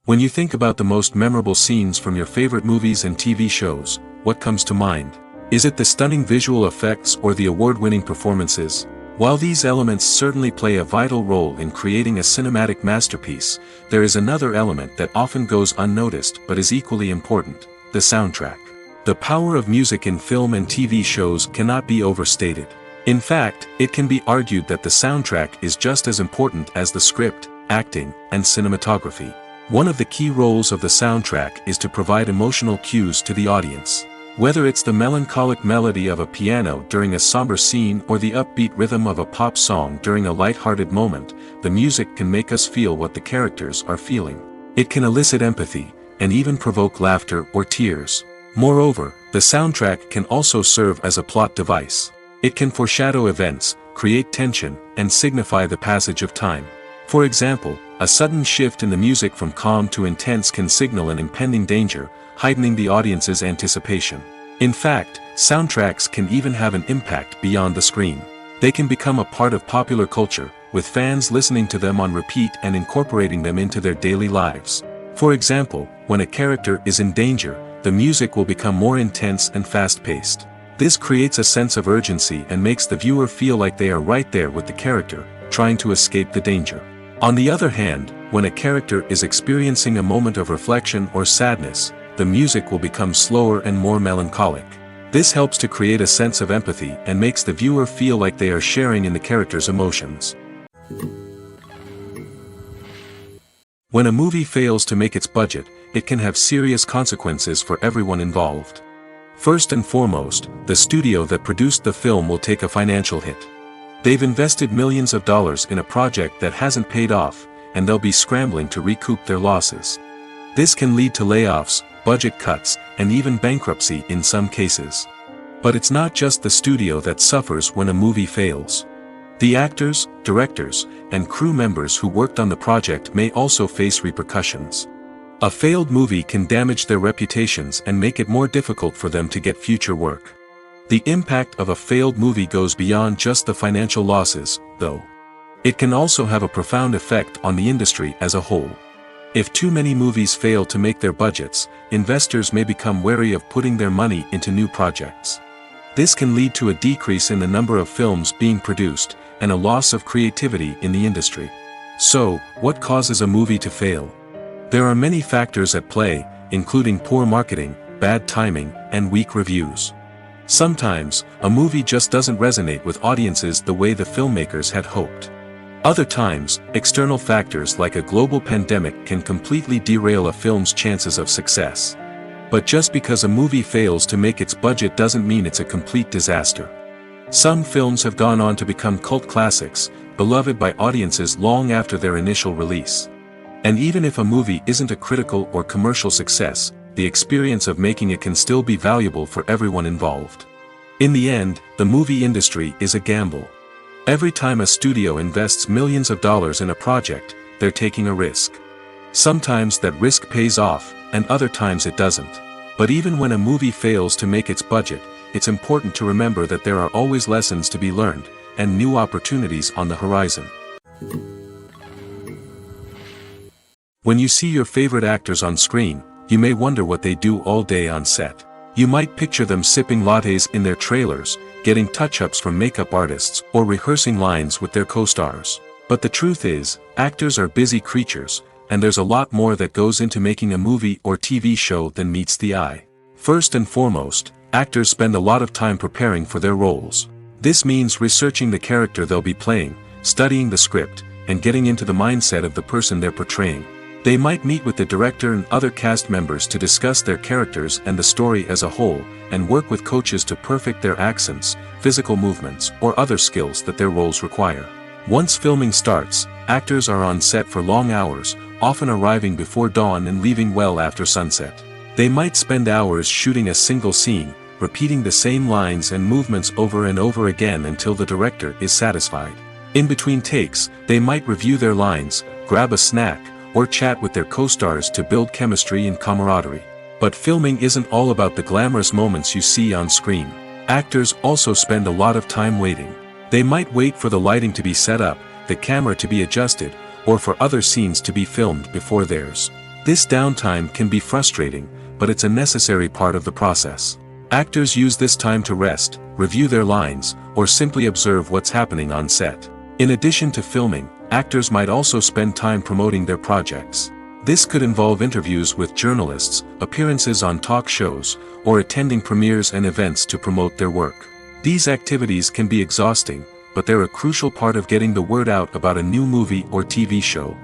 When you think about the most memorable scenes from your favorite movies and TV shows, what comes to mind? Is it the stunning visual effects or the award-winning performances? While these elements certainly play a vital role in creating a cinematic masterpiece, there is another element that often goes unnoticed but is equally important: the soundtrack. The power of music in film and TV shows cannot be overstated. In fact, it can be argued that the soundtrack is just as important as the script, acting, and cinematography. One of the key roles of the soundtrack is to provide emotional cues to the audience. Whether it's the melancholic melody of a piano during a somber scene or the upbeat rhythm of a pop song during a light-hearted moment, the music can make us feel what the characters are feeling. It can elicit empathy, and even provoke laughter or tears. Moreover, the soundtrack can also serve as a plot device. It can foreshadow events, create tension, and signify the passage of time. For example, a sudden shift in the music from calm to intense can signal an impending danger, heightening the audience's anticipation. In fact, soundtracks can even have an impact beyond the screen. They can become a part of popular culture, with fans listening to them on repeat and incorporating them into their daily lives. For example, when a character is in danger, the music will become more intense and fast-paced. This creates a sense of urgency and makes the viewer feel like they are right there with the character, trying to escape the danger. On the other hand, when a character is experiencing a moment of reflection or sadness, the music will become slower and more melancholic. This helps to create a sense of empathy and makes the viewer feel like they are sharing in the character's emotions. When a movie fails to make its budget, it can have serious consequences for everyone involved. First and foremost, the studio that produced the film will take a financial hit. They've invested millions of dollars in a project that hasn't paid off, and they'll be scrambling to recoup their losses. This can lead to layoffs, budget cuts, and even bankruptcy in some cases. But it's not just the studio that suffers when a movie fails. The actors, directors, and crew members who worked on the project may also face repercussions. A failed movie can damage their reputations and make it more difficult for them to get future work. The impact of a failed movie goes beyond just the financial losses, though. It can also have a profound effect on the industry as a whole. If too many movies fail to make their budgets, investors may become wary of putting their money into new projects. This can lead to a decrease in the number of films being produced, and a loss of creativity in the industry. So, what causes a movie to fail? There are many factors at play, including poor marketing, bad timing, and weak reviews. Sometimes, a movie just doesn't resonate with audiences the way the filmmakers had hoped. Other times, external factors like a global pandemic can completely derail a film's chances of success. But just because a movie fails to make its budget doesn't mean it's a complete disaster. Some films have gone on to become cult classics, beloved by audiences long after their initial release. And even if a movie isn't a critical or commercial success, the experience of making it can still be valuable for everyone involved. In the end, the movie industry is a gamble. Every time a studio invests millions of dollars in a project, they're taking a risk. Sometimes that risk pays off, and other times it doesn't. But even when a movie fails to make its budget, it's important to remember that there are always lessons to be learned, and new opportunities on the horizon. When you see your favorite actors on screen, you may wonder what they do all day on set. You might picture them sipping lattes in their trailers, getting touch-ups from makeup artists, or rehearsing lines with their co-stars. But the truth is, actors are busy creatures, and there's a lot more that goes into making a movie or TV show than meets the eye. First and foremost, actors spend a lot of time preparing for their roles. This means researching the character they'll be playing, studying the script, and getting into the mindset of the person they're portraying. They might meet with the director and other cast members to discuss their characters and the story as a whole, and work with coaches to perfect their accents, physical movements, or other skills that their roles require. Once filming starts, actors are on set for long hours, often arriving before dawn and leaving well after sunset. They might spend hours shooting a single scene, repeating the same lines and movements over and over again until the director is satisfied. In between takes, they might review their lines, grab a snack, or chat with their co-stars to build chemistry and camaraderie. But filming isn't all about the glamorous moments you see on screen. Actors also spend a lot of time waiting. They might wait for the lighting to be set up, the camera to be adjusted, or for other scenes to be filmed before theirs. This downtime can be frustrating, but it's a necessary part of the process. Actors use this time to rest, review their lines, or simply observe what's happening on set. In addition to filming, actors might also spend time promoting their projects. This could involve interviews with journalists, appearances on talk shows, or attending premieres and events to promote their work. These activities can be exhausting, but they're a crucial part of getting the word out about a new movie or TV show.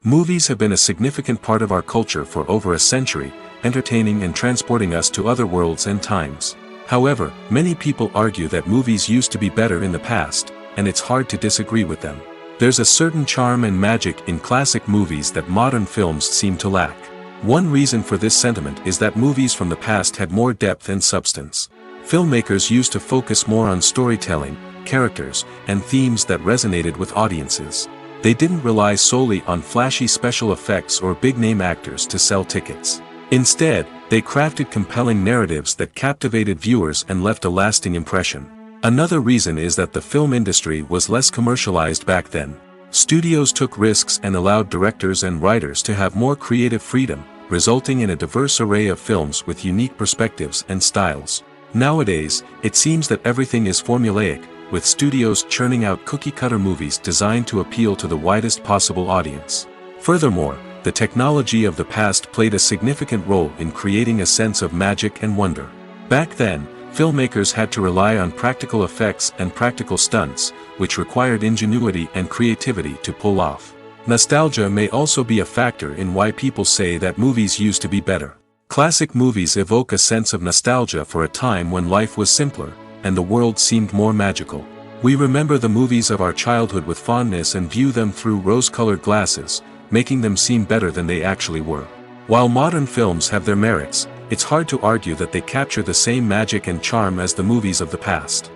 Movies have been a significant part of our culture for over a century, entertaining and transporting us to other worlds and times. However, many people argue that movies used to be better in the past, and it's hard to disagree with them. There's a certain charm and magic in classic movies that modern films seem to lack. One reason for this sentiment is that movies from the past had more depth and substance. Filmmakers used to focus more on storytelling, characters, and themes that resonated with audiences. They didn't rely solely on flashy special effects or big-name actors to sell tickets. Instead, they crafted compelling narratives that captivated viewers and left a lasting impression. Another reason is that the film industry was less commercialized back then. Studios took risks and allowed directors and writers to have more creative freedom, resulting in a diverse array of films with unique perspectives and styles. Nowadays, it seems that everything is formulaic, with studios churning out cookie-cutter movies designed to appeal to the widest possible audience. Furthermore, the technology of the past played a significant role in creating a sense of magic and wonder. Back then, filmmakers had to rely on practical effects and practical stunts, which required ingenuity and creativity to pull off. Nostalgia may also be a factor in why people say that movies used to be better. Classic movies evoke a sense of nostalgia for a time when life was simpler, and the world seemed more magical. We remember the movies of our childhood with fondness and view them through rose-colored glasses, making them seem better than they actually were. While modern films have their merits, it's hard to argue that they capture the same magic and charm as the movies of the past.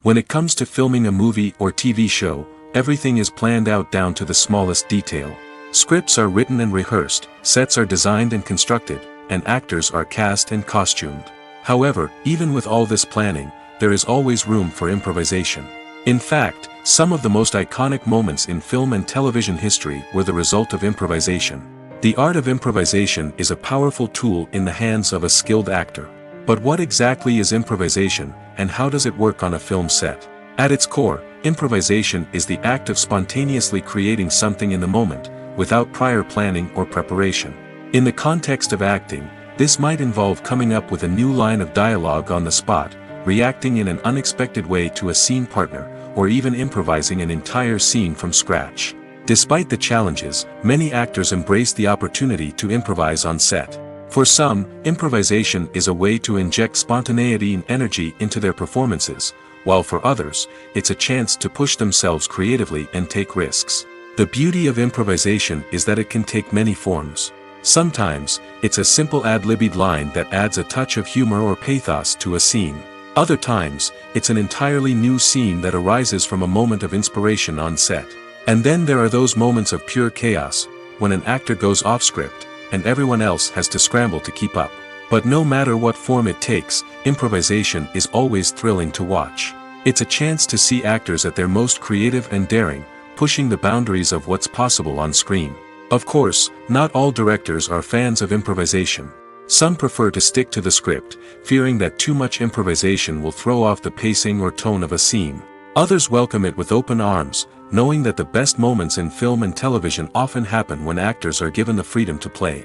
When it comes to filming a movie or TV show, everything is planned out down to the smallest detail. Scripts are written and rehearsed, sets are designed and constructed, and actors are cast and costumed. However, even with all this planning, there is always room for improvisation. In fact, some of the most iconic moments in film and television history were the result of improvisation. The art of improvisation is a powerful tool in the hands of a skilled actor. But what exactly is improvisation, and how does it work on a film set? At its core, improvisation is the act of spontaneously creating something in the moment, without prior planning or preparation. In the context of acting, this might involve coming up with a new line of dialogue on the spot, reacting in an unexpected way to a scene partner, or even improvising an entire scene from scratch. Despite the challenges, many actors embrace the opportunity to improvise on set. For some, improvisation is a way to inject spontaneity and energy into their performances, while for others, it's a chance to push themselves creatively and take risks. The beauty of improvisation is that it can take many forms. Sometimes, it's a simple ad-libbed line that adds a touch of humor or pathos to a scene. Other times, it's an entirely new scene that arises from a moment of inspiration on set. And then there are those moments of pure chaos, when an actor goes off script, and everyone else has to scramble to keep up. But no matter what form it takes, improvisation is always thrilling to watch. It's a chance to see actors at their most creative and daring, pushing the boundaries of what's possible on screen. Of course, not all directors are fans of improvisation. Some prefer to stick to the script, fearing that too much improvisation will throw off the pacing or tone of a scene. Others welcome it with open arms, knowing that the best moments in film and television often happen when actors are given the freedom to play.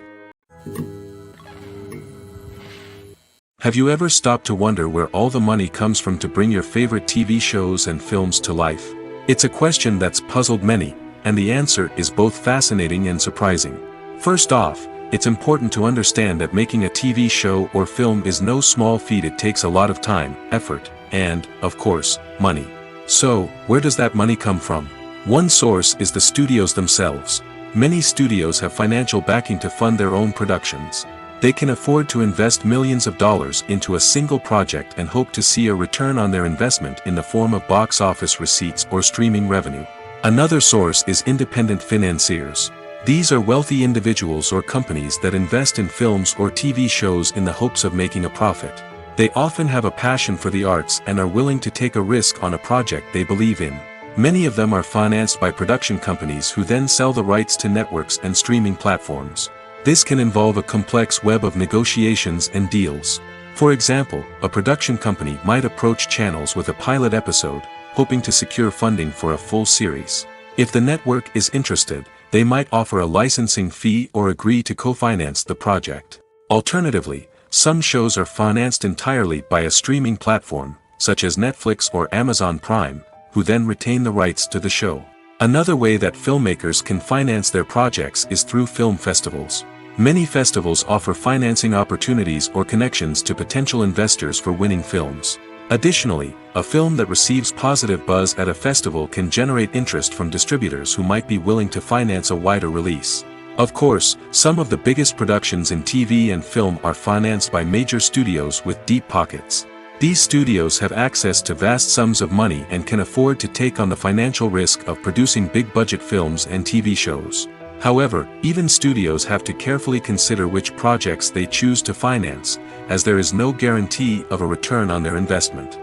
Have you ever stopped to wonder where all the money comes from to bring your favorite TV shows and films to life? It's a question that's puzzled many, and the answer is both fascinating and surprising. First off, it's important to understand that making a TV show or film is no small feat. It takes a lot of time, effort, and, of course, money. So, where does that money come from? One source is the studios themselves. Many studios have financial backing to fund their own productions. They can afford to invest millions of dollars into a single project and hope to see a return on their investment in the form of box office receipts or streaming revenue. Another source is independent financiers. These are wealthy individuals or companies that invest in films or TV shows in the hopes of making a profit. They often have a passion for the arts and are willing to take a risk on a project they believe in. Many of them are financed by production companies who then sell the rights to networks and streaming platforms. This can involve a complex web of negotiations and deals. For example, a production company might approach channels with a pilot episode, hoping to secure funding for a full series. If the network is interested, they might offer a licensing fee or agree to co-finance the project. Alternatively, some shows are financed entirely by a streaming platform, such as Netflix or Amazon Prime, who then retain the rights to the show. Another way that filmmakers can finance their projects is through film festivals. Many festivals offer financing opportunities or connections to potential investors for winning films. Additionally, a film that receives positive buzz at a festival can generate interest from distributors who might be willing to finance a wider release. Of course, some of the biggest productions in TV and film are financed by major studios with deep pockets. These studios have access to vast sums of money and can afford to take on the financial risk of producing big-budget films and TV shows. However, even studios have to carefully consider which projects they choose to finance, as there is no guarantee of a return on their investment.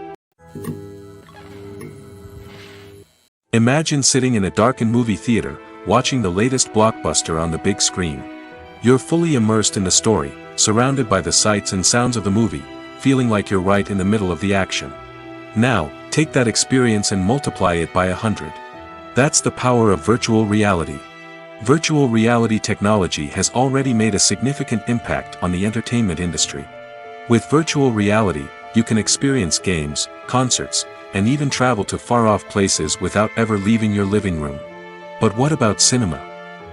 Imagine sitting in a darkened movie theater, watching the latest blockbuster on the big screen. You're fully immersed in the story, surrounded by the sights and sounds of the movie, feeling like you're right in the middle of the action. Now, take that experience and multiply it by 100. That's the power of virtual reality. Virtual reality technology has already made a significant impact on the entertainment industry. With virtual reality, you can experience games, concerts, and even travel to far-off places without ever leaving your living room. But what about cinema?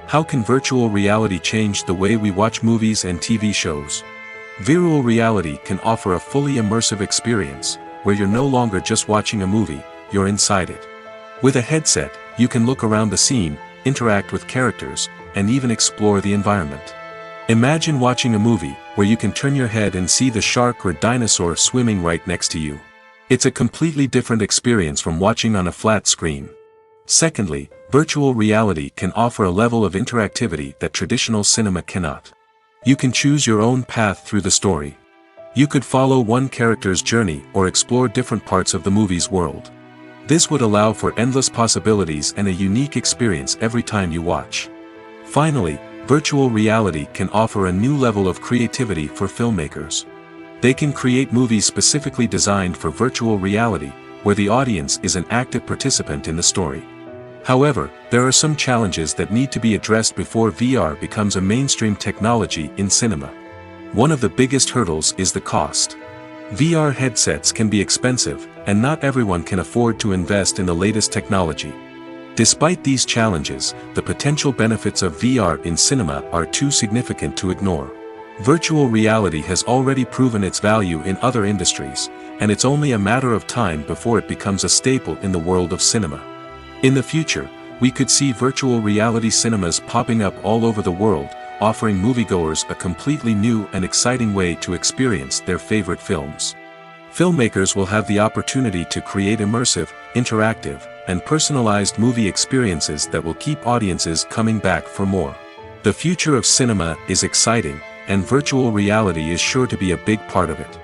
How can virtual reality change the way we watch movies and TV shows? Virtual reality can offer a fully immersive experience, where you're no longer just watching a movie, you're inside it. With a headset, you can look around the scene, interact with characters, and even explore the environment. Imagine watching a movie, where you can turn your head and see the shark or dinosaur swimming right next to you. It's a completely different experience from watching on a flat screen. Secondly, virtual reality can offer a level of interactivity that traditional cinema cannot. You can choose your own path through the story. You could follow one character's journey or explore different parts of the movie's world. This would allow for endless possibilities and a unique experience every time you watch. Finally, virtual reality can offer a new level of creativity for filmmakers. They can create movies specifically designed for virtual reality, where the audience is an active participant in the story. However, there are some challenges that need to be addressed before VR becomes a mainstream technology in cinema. One of the biggest hurdles is the cost. VR headsets can be expensive, and not everyone can afford to invest in the latest technology. Despite these challenges, the potential benefits of VR in cinema are too significant to ignore. Virtual reality has already proven its value in other industries, and it's only a matter of time before it becomes a staple in the world of cinema. In the future, we could see virtual reality cinemas popping up all over the world, offering moviegoers a completely new and exciting way to experience their favorite films. Filmmakers will have the opportunity to create immersive, interactive, and personalized movie experiences that will keep audiences coming back for more. The future of cinema is exciting, and virtual reality is sure to be a big part of it.